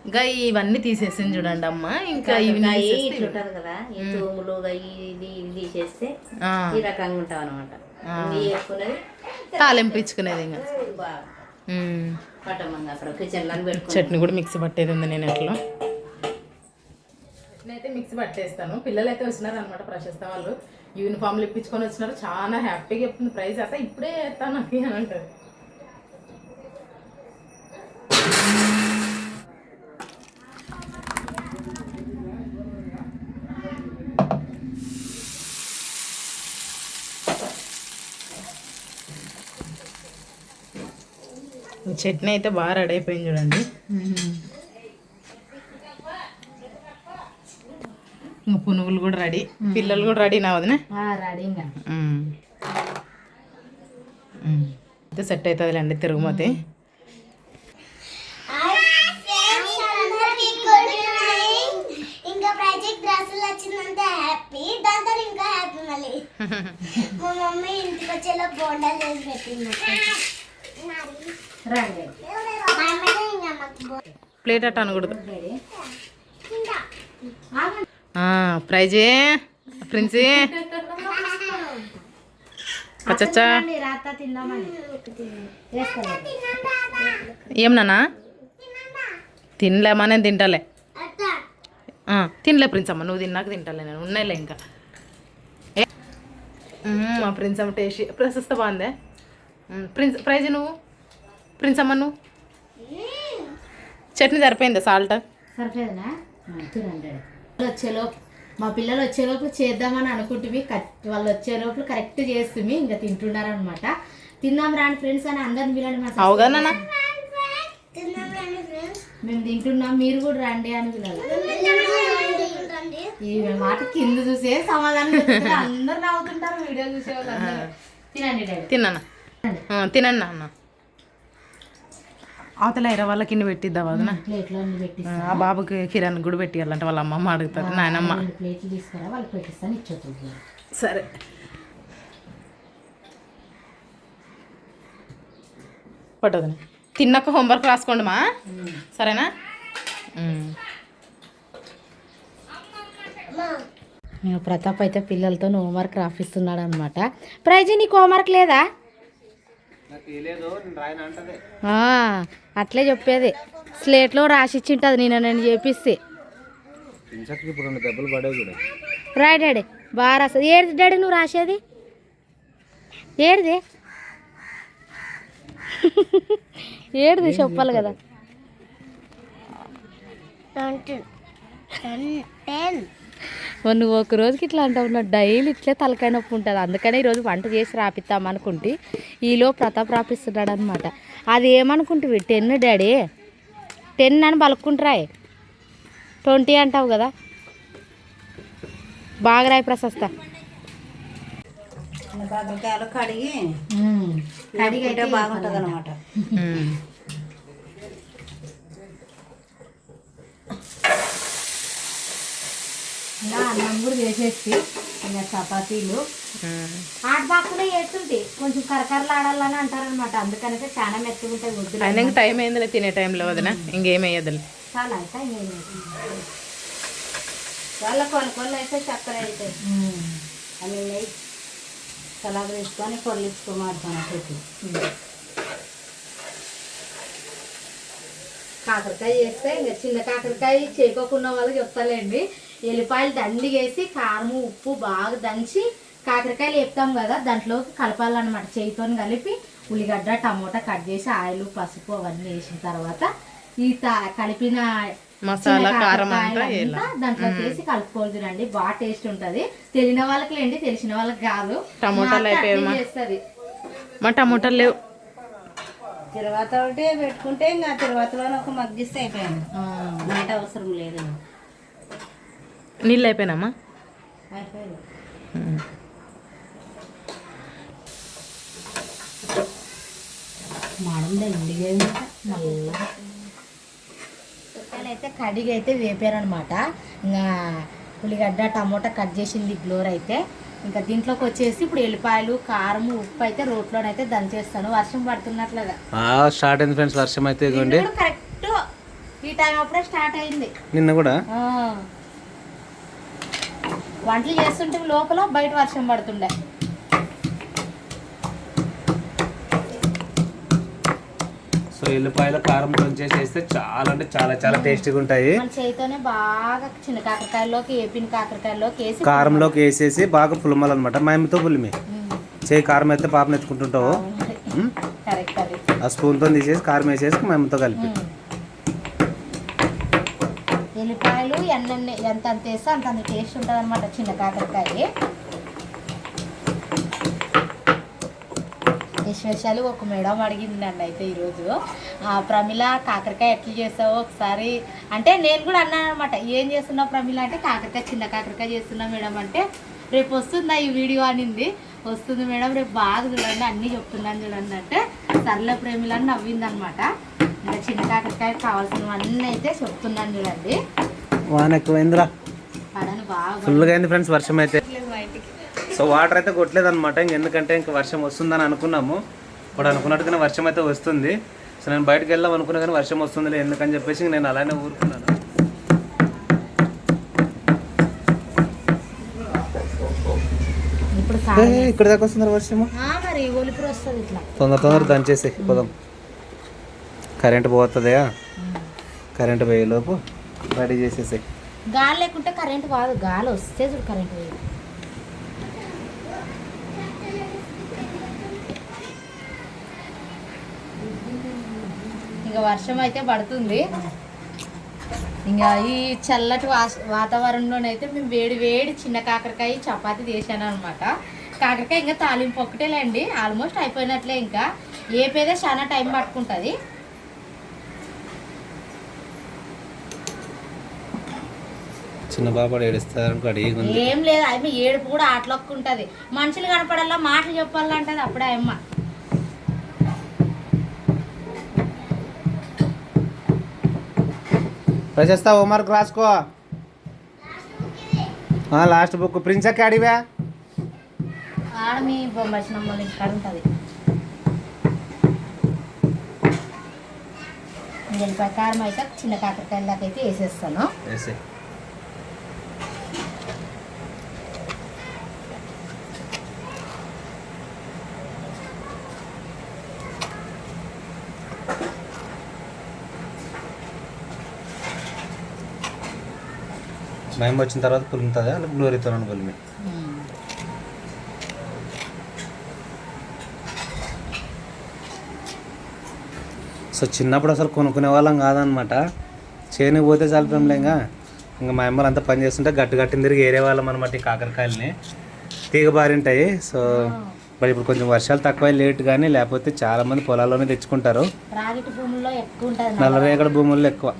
ఇంకా ఇవన్నీ తీసేసింది చూడండి అమ్మ ఇంకా ఇవి ఇట్లుంటది కదా ఈ తూములు ఇది తీసేస్తే ఈ రకంగా ఉంటాం అనమాట వేసుకునేది తాలింపు ఇచ్చుకునేది ఇంకా బాగా పట్టమంగా అక్కడ కిచెన్ లో పెట్టుకో చట్నీ కూడా మిక్సీ పట్టేది ఉంది నేను ఎట్లా నేనైతే మిక్సీ పట్టేస్తాను పిల్లలు అయితే వచ్చినారు అనమాట ప్రశస్త వాళ్ళు యూనిఫామ్లు ఇప్పించుకొని వచ్చినారు చాలా హ్యాపీగా చెప్తుంది ప్రైజ్ అయితే ఇప్పుడే వేస్తాను నాకు అని అంటారు చట్నీ అయితే బాగా రెడీ అయిపోయింది చూడండి ఇంకా పునుగులు కూడా రెడీ పిల్లలు కూడా రెడీ నా వదిన రెడీ అయితే సెట్ అవుతుందిలేండి తిరుగుమతి ఇంకా ప్రాజెక్ట్ డ్రెస్సులు వచ్చిందంటే హ్యాపీ దాంతో ఇంకా హ్యాపీ మళ్ళీ మా మమ్మీ ఇంటికి వచ్చేలా బోండాలు చేసి పెట్టింది ప్లేట్ అట్ట అనకూడదు ప్రైజే ప్రిన్సీ అచ్చచ్చా ఏం నానా తినలేమా నేను తింటాలే తినలే ప్రిన్స్ అమ్మ నువ్వు తిన్నాక తింటాలే నేను ఉన్నాయిలే ఇంకా మా ప్రిన్స్ అమ్మ టేస్ట్ ప్రశస్త బాగుందే ప్రైజ్ నువ్వు ప్రిన్స్ అమ్మ నువ్వు చట్నీ సరిపోయిందా సాల్ట్ సరిపోయిందా వచ్చేలోపు మా పిల్లలు వచ్చేలోపు చేద్దామని అనుకుంటువి వాళ్ళు వచ్చేలోపు కరెక్ట్ చేస్తుంది ఇంకా తింటున్నారనమాట తిందాం రాండి ఫ్రెండ్స్ అని అందరిని పిల్లలు అవుగా మేము తింటున్నాం మీరు కూడా రండి అని పిల్లలు ఈ మాట కింద చూసే సమాధానం అందరు నవ్వుతుంటారు వీడియో చూసే వాళ్ళు అందరూ తినండి డాడీ తిన్నానా తినండి అన్న అవతల ఇర వాళ్ళకి ఇన్ని పెట్టిద్దా వదన ప్లేట్లో పెట్టి ఆ బాబుకి కిరణ్ కూడా పెట్టియాలంటే వాళ్ళ అమ్మమ్మ అడుగుతారు నాయనమ్మ ప్లేట్లు తీసుకురా వాళ్ళకి పెట్టిస్తాను ఇచ్చేస్తుంది సరే పట్టదు తిన్నాక హోంవర్క్ రాసుకోండి మా సరేనా ప్రతాప్ అయితే పిల్లలతో హోంవర్క్ రాపిస్తున్నాడు అనమాట. ప్రైజ్ నీకు హోంవర్క్ లేదా? అట్లే చెప్పేది, స్లేట్లో రాసిచ్చింటుంది నేను చేపిస్తే. రాయ్ డాడీ బాగా రాస్తుంది. ఏది డాడీ నువ్వు రాసేది? ఏడిది ఏడిది చెప్పాలి కదా. నువ్వు ఒక రోజుకి ఇట్లా అంటావు, డైలీ ఇట్లే తలకాయ నొప్పి ఉంటుంది. అందుకనే ఈరోజు వంట చేసి రాపిద్దాం అనుకుంటే ఈలో ప్రతాప్ రాపిస్తున్నాడు అనమాట. అది ఏమనుకుంటుంది 10 డాడీ 10 అని పలుక్కుంటారా, 20 అంటావు కదా. బాగా రాయి ప్రశస్త. కాకరకాయలు కడిగి అయితే బాగుంటుంది అనమాట. ఇంకా అన్నం కూడా చేసేసి ఇంకా చపాతీలు ఆటబాకులో వేస్తుంటే కొంచెం కరకరలాడాలని అంటారనమాట. అందుకనైతే చాలా మెత్తగా ఉంటాయి. వద్దు అయినా టైం అయిందిలే తినే టైంలో వదిన, ఇంకేమయ్యదులే. చాలా అయితే వాళ్ళ కొన్ని అయితే చక్కెర అవుతాయి. అవి సలాబ్ వేసుకొని పొరలించుకోమాడుతాను పెట్టి. కాకరకాయ చేస్తే ఇంకా చిన్న కాకరకాయ చేయకోకుండా వాళ్ళకి చెప్తాలేండి. ఎల్లిపాయలు దండిగేసి కారము ఉప్పు బాగా దంచి కాకరకాయలు వేపుతాం కదా దాంట్లోకి కలపాలన్నమాట. చేయితో కలిపి ఉల్లిగడ్డ టమోటా కట్ చేసి ఆయిల్ పసుపు అవన్నీ వేసిన తర్వాత ఈ కలిపిన మసాలా కారం దాంట్లో వేసి కలుపుకోవద్దునండి. బాగా టేస్ట్ ఉంటది. తెలియని వాళ్ళకి లేండి, తెలిసిన వాళ్ళకి కాదు. టమోటాలు చేస్తుంది. మా టమోటాలు లేవు. తర్వాత ఒకటి పెట్టుకుంటే ఇంకా తర్వాతలోనే ఒక మగ్గిస్తే అయిపోయాను. మాట అవసరం లేదు. నీళ్ళు అయిపోయినామా? అయిపోయింది. మాడం దండిగా నల్లగా అయితే కడిగి అయితే వేపారనమాట. ఇంకా ఉల్లిగడ్డ టమోటా కట్ చేసింది గ్లోర్ అయితే. ఇంకా దీంట్లోకి వచ్చేసి ఇప్పుడు ఎల్లిపాయలు కారం ఉప్పు అయితే రోట్లోనైతే దంచేస్తాను. వర్షం పడుతున్నట్లుగా స్టార్ట్ అయింది ఫ్రెండ్స్. వర్షం అయితే కరెక్ట్ ఈ టైం అప్పుడే స్టార్ట్ అయింది. నిన్న కూడా వంటలు చేస్తుంటే లోపల బయట వర్షం పడుతుండే. సో ఎల్లిపాయలు కారం దంచేసి వేస్తే చాలా అంటే చాలా చాలా టేస్టీగా ఉంటాయి. మన చేతితోనే బాగా చిన్న కాకరకాయల్లోకి వేపిన కాకరకాయల్లోకి వేసి కారంలోకి వేసేసి బాగా పులమాలన్నమాట. మా అమ్మతో పులిమి చేయి కారం అయితే పాపం ఎత్తుకుంటుంటావు. ఆ స్పూన్తో తీసేసి కారం వేసేసి మా అమ్మతో కలిపి ఎల్లిపాయలు ఎంత వేస్తే అంత టేస్ట్ ఉంటుంది అనమాట చిన్న కాకరకాయ. స్పెషల్ ఒక మేడం అడిగిందండి అయితే ఈరోజు, ప్రమిళ కాకరకాయ ఎట్లా చేస్తావో ఒకసారి అంటే నేను కూడా అన్నాను అనమాట. ఏం చేస్తున్నావు ప్రమిళ అంటే కాకరకాయ చిన్న కాకరకాయ చేస్తున్నా మేడం అంటే రేపు వస్తుందా ఈ వీడియో అనింది. వస్తుంది మేడం రేపు బాగా చూడండి అన్నీ చెప్తున్నాను చూడండి అంటే సర్లే ప్రమిళ అని నవ్విందనమాట. ఇంకా చిన్న కాకరకాయ కావాల్సినవన్నీ అయితే చెప్తున్నాను చూడండి. వాన ఎక్కువైందిరా, బాగా ఫుల్గా అయింది ఫ్రెండ్స్ వర్షం అయితే. సో వాటర్ అయితే కొట్టలేదు అనమాట. ఎందుకంటే ఇంకా వర్షం వస్తుందని అనుకున్నాము. ఇప్పుడు అనుకున్నట్టుగానే వర్షం అయితే వస్తుంది. సో నేను బయటకు వెళ్దాం అనుకున్నా కానీ వర్షం వస్తుంది ఎందుకని చెప్పేసి నేను అలానే ఊరుకున్నాను. ఇక్కడ దాకా వస్తుంది వర్షము. తొందర దంచేసి పోదాం. కరెంట్ పోతుంది, కరెంట్ పోయేలోపు రెడీ చేసేసి. గాలి లేకుంటే కరెంట్ కాదు, గాలి వస్తే చూడు కరెంట్ పోయేది. ఇంకా వర్షం అయితే పడుతుంది. ఇంకా ఈ చల్లటి వాతావరణంలోనైతే మేము వేడి వేడి చిన్న కాకరకాయ చపాతీ చేశాను అనమాట. కాకరకాయ ఇంకా తాలింపు ఒక్కటేలేండి, ఆల్మోస్ట్ అయిపోయినట్లే. ఇంకా ఏపేదే చాలా టైం పట్టుకుంటుంది. చిన్న బాబు ఏడుస్తారు ఏం లేదు, అమ్మ ఏడుపు కూడా ఆటలొక్కుంటుంది. మనుషులు కనపడాలా మాటలు చెప్పాలంటది అప్పుడే అమ్మ. ప్రశస్త హోంవర్క్ రాసుకో. లాస్ట్ బుక్ ప్రిన్స్ అక్క అడివా ఆడ మీ బొమ్మచ్చినమ్మ వాళ్ళ ఇంటికాడ ఉంటుంది. దీని ప్రకారం అయితే చిన్న కాకరకాయల దాకా అయితే వేసేస్తాను. మేము వచ్చిన తర్వాత పులుముతుంది అలా గ్లోరీతో పులిమి. సో చిన్నప్పుడు అసలు కొనుక్కునే వాళ్ళం కాదనమాట. చేనుకి పోతే చల్పంలే ఇంకా మా అమ్మలు అంతా పని చేస్తుంటే గట్టిని తిరిగి ఏరే వాళ్ళం అనమాట. ఈ కాకరకాయలని తీగ బారింటాయి. సో మరి ఇప్పుడు కొంచెం వర్షాలు తక్కువ లేట్ కానీ, లేకపోతే చాలామంది పొలాల్లోనే తెచ్చుకుంటారు. రాగిటి భూముల్లో ఎక్కువ ఉంటుంది, నల్లరేగడి భూముల్లో ఎక్కువ.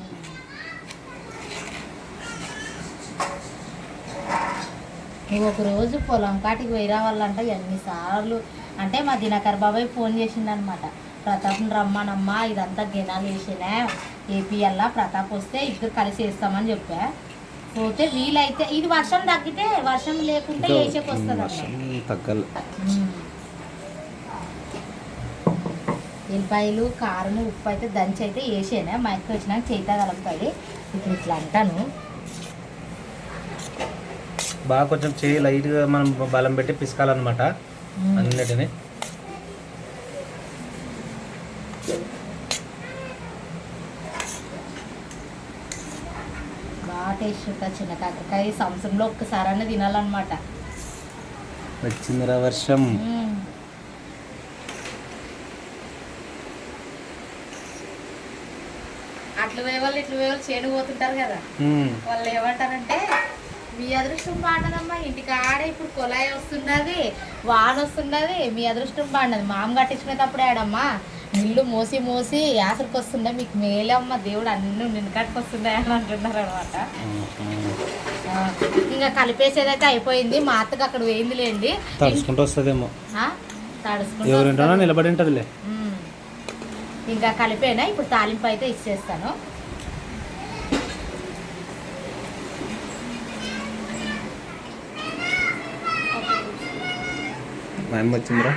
ఒక రోజు పొలం కాటికి పోయి రావాలంటే ఎన్నిసార్లు అంటే మా దినకర్ బాబాయ్ ఫోన్ చేసిండనమాట. ప్రతాప్ని రమ్మనమ్మా, ఇదంతా గినాలు వేసినా ఏపీఎల్లా ప్రతాప్ వస్తే ఇద్దరు కలిసి వేస్తామని చెప్పా. పోతే వీలైతే ఇది వర్షం తగ్గితే, వర్షం లేకుంటే వేసేకి వస్తుంది. తగ్గలు ఎల్లిపాయలు, కారం, ఉప్పు అయితే దంచి అయితే వేసేనా. మా అక్క వచ్చినాక చేయితా కలుపుతుంది. ఇప్పుడు ఇట్లా అంటాను బాగా కొంచెం చేయి లైట్గా మనం బలం పెట్టి పిసకాలన్నమాట అన్నిటిని. బాగా టేస్ట్ ఉంటుంది చిన్న కాకరకాయ. సంవత్సరంలో ఒక్కసారైనా తినాలన్నమాట. వచ్చిందిరా వర్షం. అట్లు వేవాళ్ళు ఇట్లు వేవాళ్ళు చేను పోతుంటారు కదా, వాళ్ళు ఏమంటారంటే మీ అదృష్టం బాగుండదమ్మా, ఇంటికి ఆడే ఇప్పుడు కొలాయి వస్తున్నది, వాన వస్తున్నది, మీ అదృష్టం బాగుండదు. మామ కట్టించుకునేటప్పుడు ఆడమ్మా ఇల్లు మోసి మోసి యాసరికి వస్తుండే, మీకు మేలే అమ్మ దేవుడు అన్నీ నిన్ను కట్టుకొస్తున్నాయి అని అంటున్నారు అనమాట. ఇంకా కలిపేసేదైతే అయిపోయింది. మా అత్తకు అక్కడ వేయిందిలేండి, తడుచుకుంటూ వస్తుందేమో, తడుచుకుంటూ నిలబడి ఉంటుందిలే. ఇంకా కలిపేనా. ఇప్పుడు తాలింపు అయితే ఇచ్చేస్తాను. మా అమ్మ వచ్చిందిరా.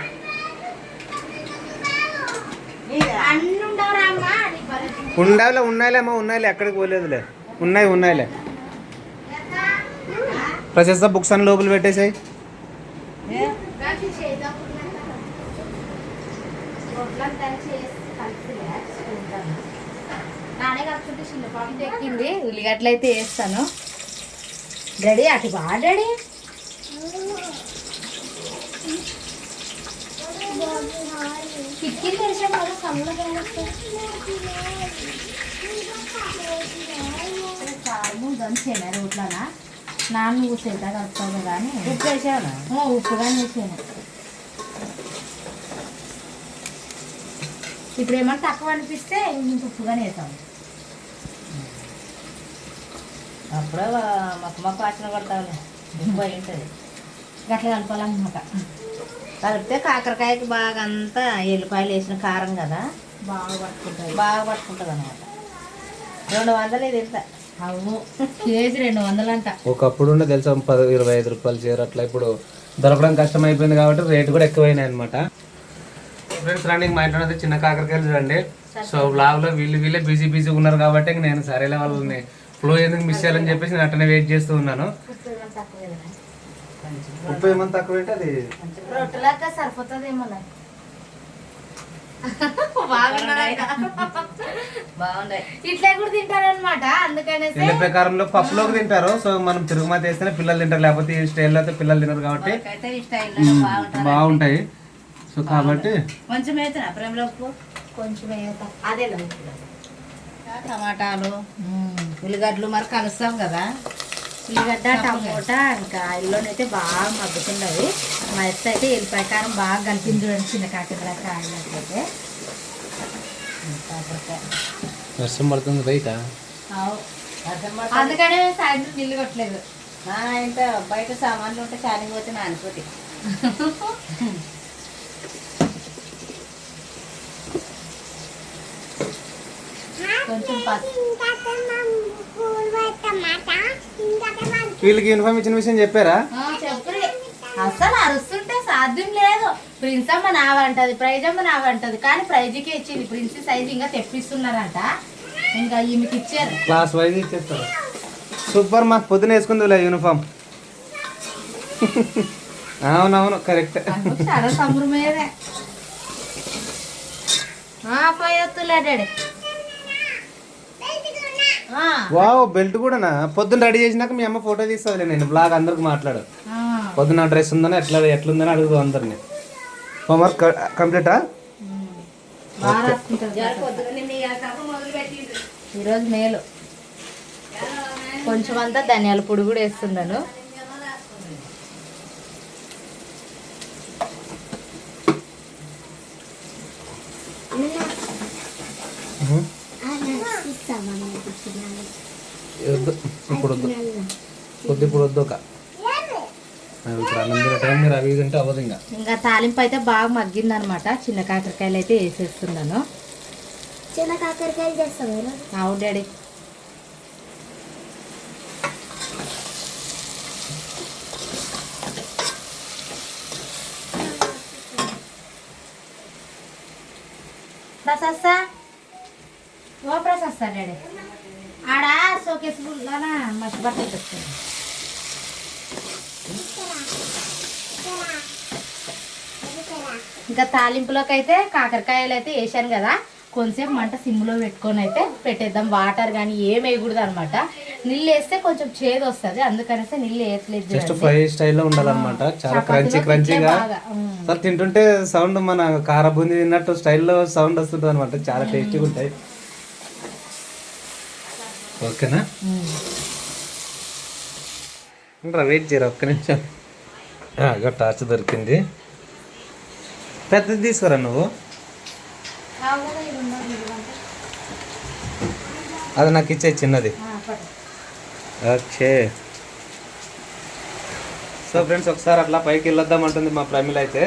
ఉన్నాయిలే అమ్మ, ఉన్నాయిలే, ఎక్కడికి పోలేదులే, ఉన్నాయిలే. ప్రశస్త బుక్స్ అని లోపల పెట్టేసాయి. నానే కలుపుకుంటే చిన్న పాపం ఎక్కింది. ఉల్లిగడ్డలు అయితే వేస్తాను. డాడీ అటు బా డాడీ. కిటికీలు తెరిచే బాగా కళ్ళు కారము దంచేనా రోట్లనా. నాన్న కూసేదా కలుపుతావు కదా అని ఉప్పు వేసాను. ఉప్పుగానే వేసాను. ఇప్పుడు ఏమన్నా తక్కువ అనిపిస్తే ఇంక ఉప్పుగానే వేసాము. అప్పుడే మొక్క వాసన పడతావులే, ఉప్పు అయి ఉంటుంది. గట్లా కలపాలన్నమాట. కలిపితే కాకరకాయకి బాగా అంతా ఎల్లిపాయలు వేసిన కారం కదా, బాగా పట్టుకుంటుంది అనమాట. 200 ఇది ఎంత? అవు కేజీ 200 అంట. ఒకప్పుడు ఉండే తెలుసా 10-25 రూపాయలు చీర అట్లా. ఇప్పుడు దొరకడం కష్టం అయిపోయింది కాబట్టి రేటు కూడా ఎక్కువైనాయి అనమాట. ఫ్రెండ్స్ రండి, మా ఇంట్లో అయితే చిన్న కాకరకాయలు చూడండి. సో బ్లాగ్ లో వీళ్ళే బిజీగా ఉన్నారు కాబట్టి నేను సరేలే వాళ్ళని ఫ్లో ఎందుకు మిస్ చేయాలని చెప్పేసి నేను అట్టనే వెయిట్ చేస్తూ ఉన్నాను. ఉప్పు ఏమన్నా తక్కువ ఏంటి అది రొట్టెలాగా సరిపోతుందేమో. బాగుంటాయి. ఇట్లా కూడా తింటారనమాట. అందుకనేసి వీళ్ళ ప్రకారంలో పప్పులోకి తింటారు. సో మనం తిరుగుమాత వేస్తేనే పిల్లలు తింటారు, లేకపోతే ఈ స్టైల్లో అయితే పిల్లలు తినరు కాబట్టి బాగుంటాయి. సో కాబట్టి కొంచెం వేస్తున్నా ప్రేమలో ఉప్పు, కొంచెం అదే టమాటాలు, ఉల్లిగడ్డలు మరి కలుస్తాం కదా. ఉల్లిగడ్డ, టమోటా ఇంకా ఇల్లునైతే బాగా మగ్గుతున్నది. మా ఎత్త అయితే ఎల్లిపాయ కారం బాగా కలిపింది చూడండి చిన్న కాకరకాయలైతే. వర్షం పడుతుంది బయట, అందుకనే సాయంత్రం నీళ్ళు కొట్టలేదు. ఇంత బయట సామాన్లు ఉంటే చాలింగ్ పోతే నానిపోతే. కొంచెం వీళ్ళకి యూనిఫామ్ ఇచ్చిన విషయం చెప్పారా? చెప్పరు. అసలు అరుస్తుంటే సాధ్యం లేదు. ప్రిన్స్ అమ్మ నావంటది, ప్రైజ్ అమ్మ నావంటది, కానీ ప్రైజ్కే ఇచ్చింది. ప్రిన్స్ సైజ్ ఇంకా తెప్పిస్తున్నారంట, ఇంకా ఈమెకి ఇచ్చారు. క్లాస్ వైజ్ ఇచ్చేస్తారు. సూపర్, మాకు పొద్దున వేసుకుందిలే యూనిఫామ్. అవునవును కరెక్ట్. చాలా సంబరమేదే. పోయొత్తులే డాడీ. వావ్ బెల్ట్ కూడానా? పొద్దున్న రెడీ చేసినాక మీ అమ్మ ఫోటో తీస్తుంది, నేను బ్లాగ్ అందరికి మాట్లాడు. పొద్దున్న డ్రెస్ ఉందని ఎట్లుందని అడుగుదు అందరిని. హోంవర్క్ కంప్లీటా? ఈరోజు మేలు కొంచెం అంతా ధనియాల పొడి కూడా వేస్తున్నాను. ఇప్పుడు వద్దు, ఇప్పుడు వద్దు. ఒక ఇప్పుడు అన్నం టైం మీరు అవి తింటే అవ్వదు. ఇంకా తాలింపు అయితే బాగా మగ్గింది అనమాట. చిన్న కాకరకాయలు అయితే వేసేస్తున్నాను. చిన్న కాకరకాయలు చేస్తాం. అవును డాడీ. ప్రశస్తా ఓ ప్రశస్తా డాడీ ఆడ షోకేస్ ఫుల్లానా మట్టి బట్టలు తెస్తాను. ఇంకా తాలింపులోకి అయితే కాకరకాయలు అయితే వేసాను కదా, కొంచెంసేపు మంట సిమ్లో పెట్టుకొని అయితే పెట్టేద్దాం. వాటర్ కానీ ఏం వేయకూడదు అనమాట. నీళ్ళు వేస్తే కొంచెం చేదు వస్తుంది, అందుకనేసి నీళ్ళు వేయట్లేదు. జస్ట్ ఫ్రై స్టైల్లో ఉండాలన్నమాట. చాలా క్రంచీగా సార్ తింటుంటే సౌండ్ మన కార బూందీ తిన్నట్టు స్టైల్లో సౌండ్ వస్తుంటుంది అనమాట. చాలా టేస్టీగా ఉంటాయి. ఓకేనా? వెయిట్ చేయరు ఒక్క నిమిషం. టార్చ్ దొరికింది. పెద్దది తీసుకురా నువ్వు. అది నాకు ఇచ్చే చిన్నది. ఓకే. సో ఫ్రెండ్స్ ఒకసారి అట్లా పైకి వెళ్ళొద్దాం అంటుంది మా ప్రమిళ అయితే.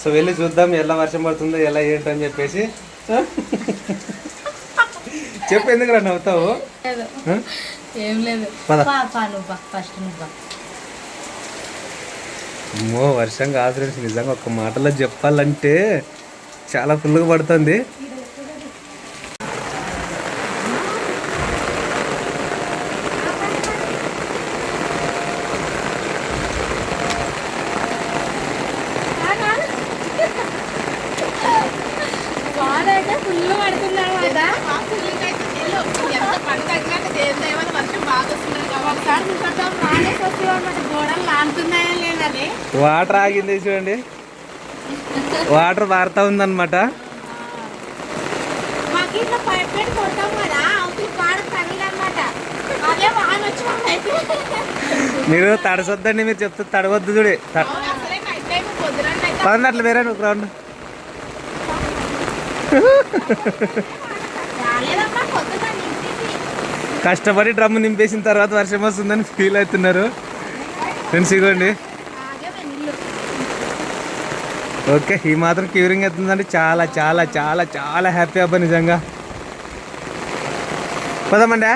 సో వెళ్ళి చూద్దాం ఎలా వర్షం పడుతుందో ఎలా ఏంటని చెప్పేసి. చెప్పు, ఎందుకు రా నవ్వుతావు? ఏం లేదు. ఫస్ట్ అమ్మో వర్షం కాదు ఫ్రెండ్స్, నిజంగా ఒక మాటలో చెప్పాలంటే చాలా ఫుల్గా పడుతుంది. వాటర్ ఆగింది చూడండి, వాటర్ పారుతా ఉందన్నమాట. మీరు తడసొద్దండి, మీరు చెప్తే తడవద్దు. చూడే పదండి అట్లా వేరే నువ్వు రౌండ్. కష్టపడి డ్రమ్ము నింపేసిన తర్వాత వర్షం వస్తుందని ఫీల్ అవుతున్నారు ఫ్రెండ్స్. ఇగోండి. ఓకే, ఈ మాత్రం క్యూరింగ్ అవుతుందంటే చాలా చాలా చాలా చాలా హ్యాపీ అబ్బా నిజంగా. పదమండి,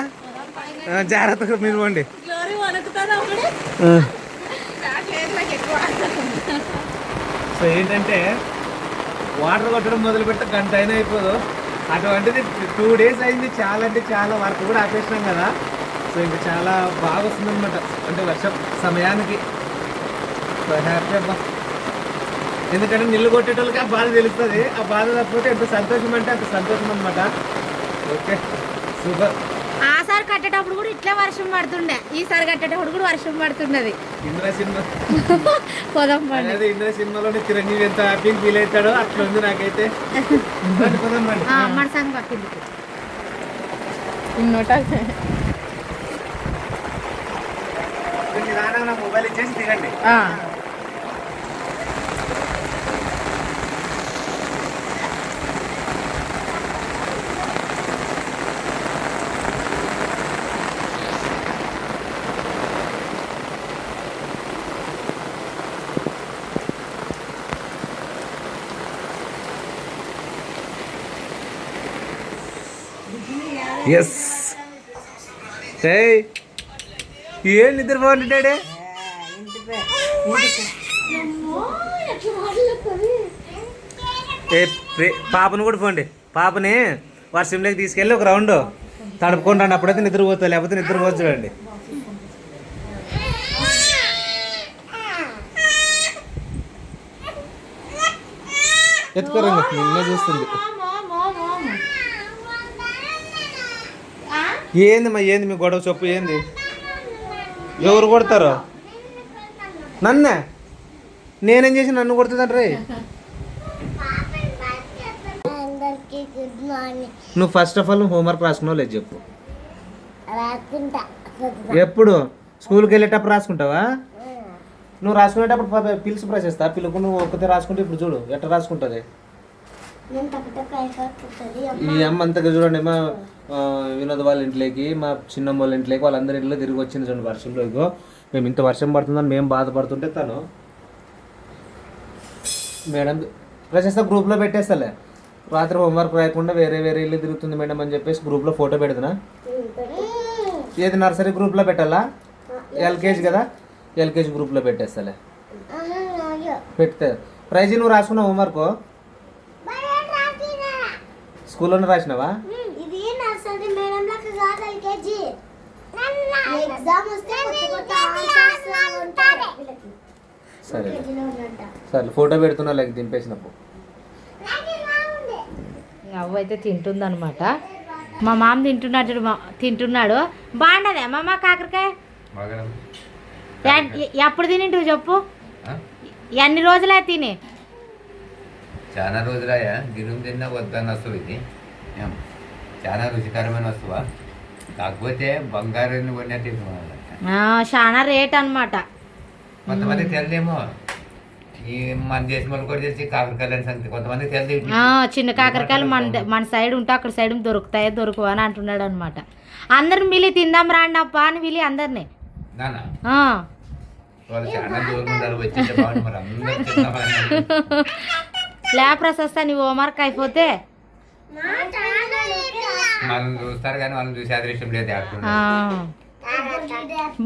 జాగ్రత్తగా మీరు పోండి. సో ఏంటంటే వాటర్ కొట్టడం మొదలుపెట్ట గంట అయినా అయిపోదు. అటువంటిది 2 days అయింది. చాలా అంటే చాలా వర్క్ కూడా ఆపేసినాం కదా. సో ఇంకా చాలా బాగా వస్తుంది అనమాట, అంటే వర్షం సమయానికి. సో హ్యాపీ అబ్బా. ఎందుకంటే నీళ్ళు కొట్టేటోళ్ళకి ఆ బాధ తెలుస్తుంది. ఆ బాధ తప్పితే ఎంత సంతోషం అంటే అంత సంతోషం అనమాట. Okay super. ఆసారి కట్టేటప్పుడు కూడా ఇట్లా వర్షం పడుతుండే, ఈసారి కట్టేటప్పుడు కూడా వర్షం పడుతున్నది. ఇంద్ర సినిమా పోదాం అదే ఇంద్ర సినిమాలోనే చిరంజీవి ఎంత హ్యాపీ ఫీల్ అవుతాడో అట్లా ఉంది నాకైతే. పోదాం మన సంగ పట్టింది నా మొబైల్ ఇచ్చేసి దిగండి. ఎస్. ఏం నిద్రపోండి డాడీ. పాపను కూడా పోండి. పాపని వర్షంలోకి తీసుకెళ్ళి ఒక రౌండ్ తడుపుకొని రండి, అప్పుడైతే నిద్రపోతుంది, లేకపోతే నిద్రపోవచ్చు. చూడండి ఎత్తుకోరండి, నిన్నే చూస్తుంది. ఏంది మీ గొడవ చెప్పు ఏంది? ఎవరు కొడతారు? నన్నే? నేనేం చేసి నన్ను కొడుతుందంటే అందరికి గుడ్ మార్నింగ్. నువ్వు ఫస్ట్ ఆఫ్ ఆల్ హోంవర్క్ రాసుకున్నావు లేదు చెప్పు. రాకుంటా ఎప్పుడు స్కూల్కి వెళ్ళేటప్పుడు రాసుకుంటావా? నువ్వు రాసుకునేటప్పుడు పిలిచి ప్రశ్నిస్తా. పిలుపు నువ్వు ఒక్కతే రాసుకుంటే ఇప్పుడు చూడు ఎట్లా రాసుకుంటుంది. నేను టక్ అయిపోతుంది. ఈ అమ్మ అంతగా చూడండి మా వినోద్ వాళ్ళ ఇంట్లోకి మా చిన్నమ్మ వాళ్ళ ఇంట్లోకి వాళ్ళందరి ఇంట్లో తిరిగి వచ్చింది చూడండి వర్షంలో. ఇగో మేము ఇంత వర్షం పడుతుందని మేము బాధపడుతుంటే తను మేడం ప్రశస్త గ్రూప్లో పెట్టేస్తలే. రాత్రి హోంవర్క్ రాయకుండా వేరే ఇల్లు తిరుగుతుంది మేడం అని చెప్పేసి గ్రూప్లో ఫోటో పెడుతున్నా. ఏది నర్సరీ గ్రూప్లో పెట్టాలా? ఎల్కేజీ కదా, ఎల్కేజీ గ్రూప్లో పెట్టేస్తలే. పెడితే ప్రైజ్ నువ్వు రాసుకున్నావు హోంవర్క్ స్కూల్లోనే రాసినావా? ఇది నర్సరీ మేడం లకు కాదు ఎల్కేజీ. ఎగ్జామ్ వస్తే కొత్త ఆన్సర్స్ ఉంటాయి. సరే సరే ఫోటో పెడుతున్నా లేక దింపేసినప్పుడు. అవ్వ అయితే తింటుందన్నమాట. మా మామ తింటున్నాడు. బాగుండదే మామ కాకరకాయ? ఎప్పుడు తినింటు చెప్పు? ఎన్ని రోజులే తిని? చాలా రోజులయ్యా. గిరుము తిన్నా వద్దని వస్తువు ఇది చాలా రుచికరమైన వస్తువా. కాకపోతే బంగారాన్ని కొన్నట్టు చాలా రేట్ అనమాట. కొంతమంది తెలదేమో. ఈ మన దేశం వాళ్ళు కూడా తెలిసి కాకరకాయలు సంగతి కొంతమంది తెలియదు. చిన్న కాకరకాయలు మన సైడ్ ఉంటే అక్కడ సైడ్ దొరుకుతాయో దొరకవా అని అంటున్నాడు అనమాట. అందరిని పిలి తిందాం రాండి అప్ప అని పిలి అందరినీ. నానా వాళ్ళు చాలా దూరం ఉండాలి వచ్చింటే బాగుంది. మరి అందరూ తిందామని లే ప్రశస్త నీ హోంవర్క్ అయిపోతే మనం చూస్తారు కానీ వాళ్ళని చూసి అదృష్టం లేదు.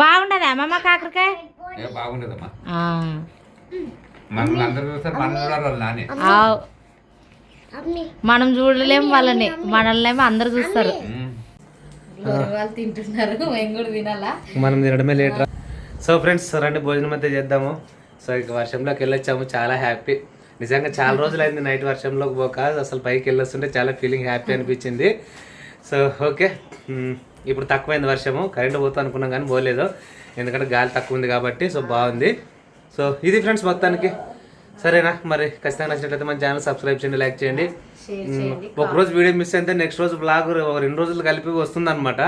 బాగుండదా అమ్మమ్మ కాకరకాయ? బాగుండదమ్మా. మనం అందరూ చూస్తారు, మనం చూడాలి వాళ్ళు నాని. మనం చూడలేము వాళ్ళని, మనల్ని అందరు చూస్తారు. వాళ్ళు తింటున్నారు, మేము కూడా తినాలా? మనం తినడమే లేట్. సో ఫ్రెండ్స్ రండి భోజనం అయితే చేద్దాము. సో ఇక వర్షంలోకి వెళ్ళొచ్చాము, చాలా హ్యాపీ. నిజంగా చాలా రోజులు అయింది నైట్ వర్షంలోకి పోక. అసలు పైకి వెళ్ళొస్తుంటే చాలా ఫీలింగ్ హ్యాపీ అనిపించింది. సో ఓకే, ఇప్పుడు తక్కువైంది వర్షము. కరెంట్ పోతా అనుకున్నాం కానీ పోలేదు, ఎందుకంటే గాలి తక్కువ ఉంది కాబట్టి. సో బాగుంది. సో ఇది ఫ్రెండ్స్ మొత్తానికి. సరేనా మరి ఖచ్చితంగా నచ్చినట్లయితే మన ఛానల్ సబ్స్క్రైబ్ చేయండి, లైక్ చేయండి. ఒకరోజు వీడియో మిస్ అయితే నెక్స్ట్ రోజు బ్లాగ్ 2 రోజులు కలిపి వస్తుంది అనమాట.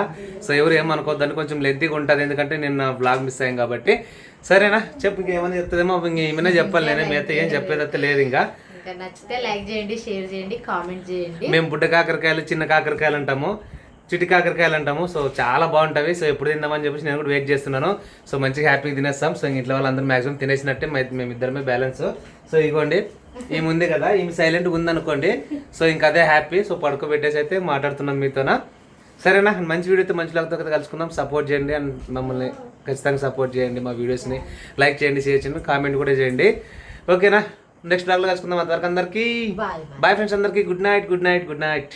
సో ఎవరు ఏమనుకోవద్దని కొంచెం లెంతీగా ఉంటుంది, ఎందుకంటే నేను బ్లాగ్ మిస్ అయ్యాను కాబట్టి. సరేనా చెప్పు, ఇంకేమైనా చెప్తుందేమో ఏమైనా చెప్పాలి. నేనే మీ అయితే ఏం చెప్పేదైతే లేదు. ఇంకా నచ్చితే లైక్ చేయండి, షేర్ చేయండి, కామెంట్ చేయండి. మేము బుడ్డ కాకరకాయలు, చిన్న కాకరకాయలు అంటాము, చిటి కాకరకాయలు అంటాము. సో చాలా బాగుంటాయి. సో ఎప్పుడు తిందామని చెప్పేసి నేను కూడా వెయిట్ చేస్తున్నాను. సో మంచిగా హ్యాపీగా తినేస్తాం. సో ఇంట్లో వాళ్ళందరూ మాక్సిమం తినేసినట్టే, మేమిద్దరమే బ్యాలెన్స్. సో ఇగోండి ఈమె ఉంది కదా, ఈమె సైలెంట్గా ఉందనుకోండి. సో ఇంకా అదే హ్యాపీ. సో పడుకోబెట్టేసి అయితే మాట్లాడుతున్నాం మీతోనా. సరేనా, మంచి వీడియోతో మంచి లాగ్తో కదా కలుసుకుందాం. సపోర్ట్ చేయండి అండ్ మమ్మల్ని ఖచ్చితంగా సపోర్ట్ చేయండి. మా వీడియోస్ని లైక్ చేయండి, షేర్ చేయండి, కామెంట్ కూడా చేయండి. ఓకేనా, నెక్స్ట్ బ్లాగ్లో కలుసుకుందాం. అంతవరకు అందరికీ బాయ్ ఫ్రెండ్స్. అందరికీ గుడ్ నైట్.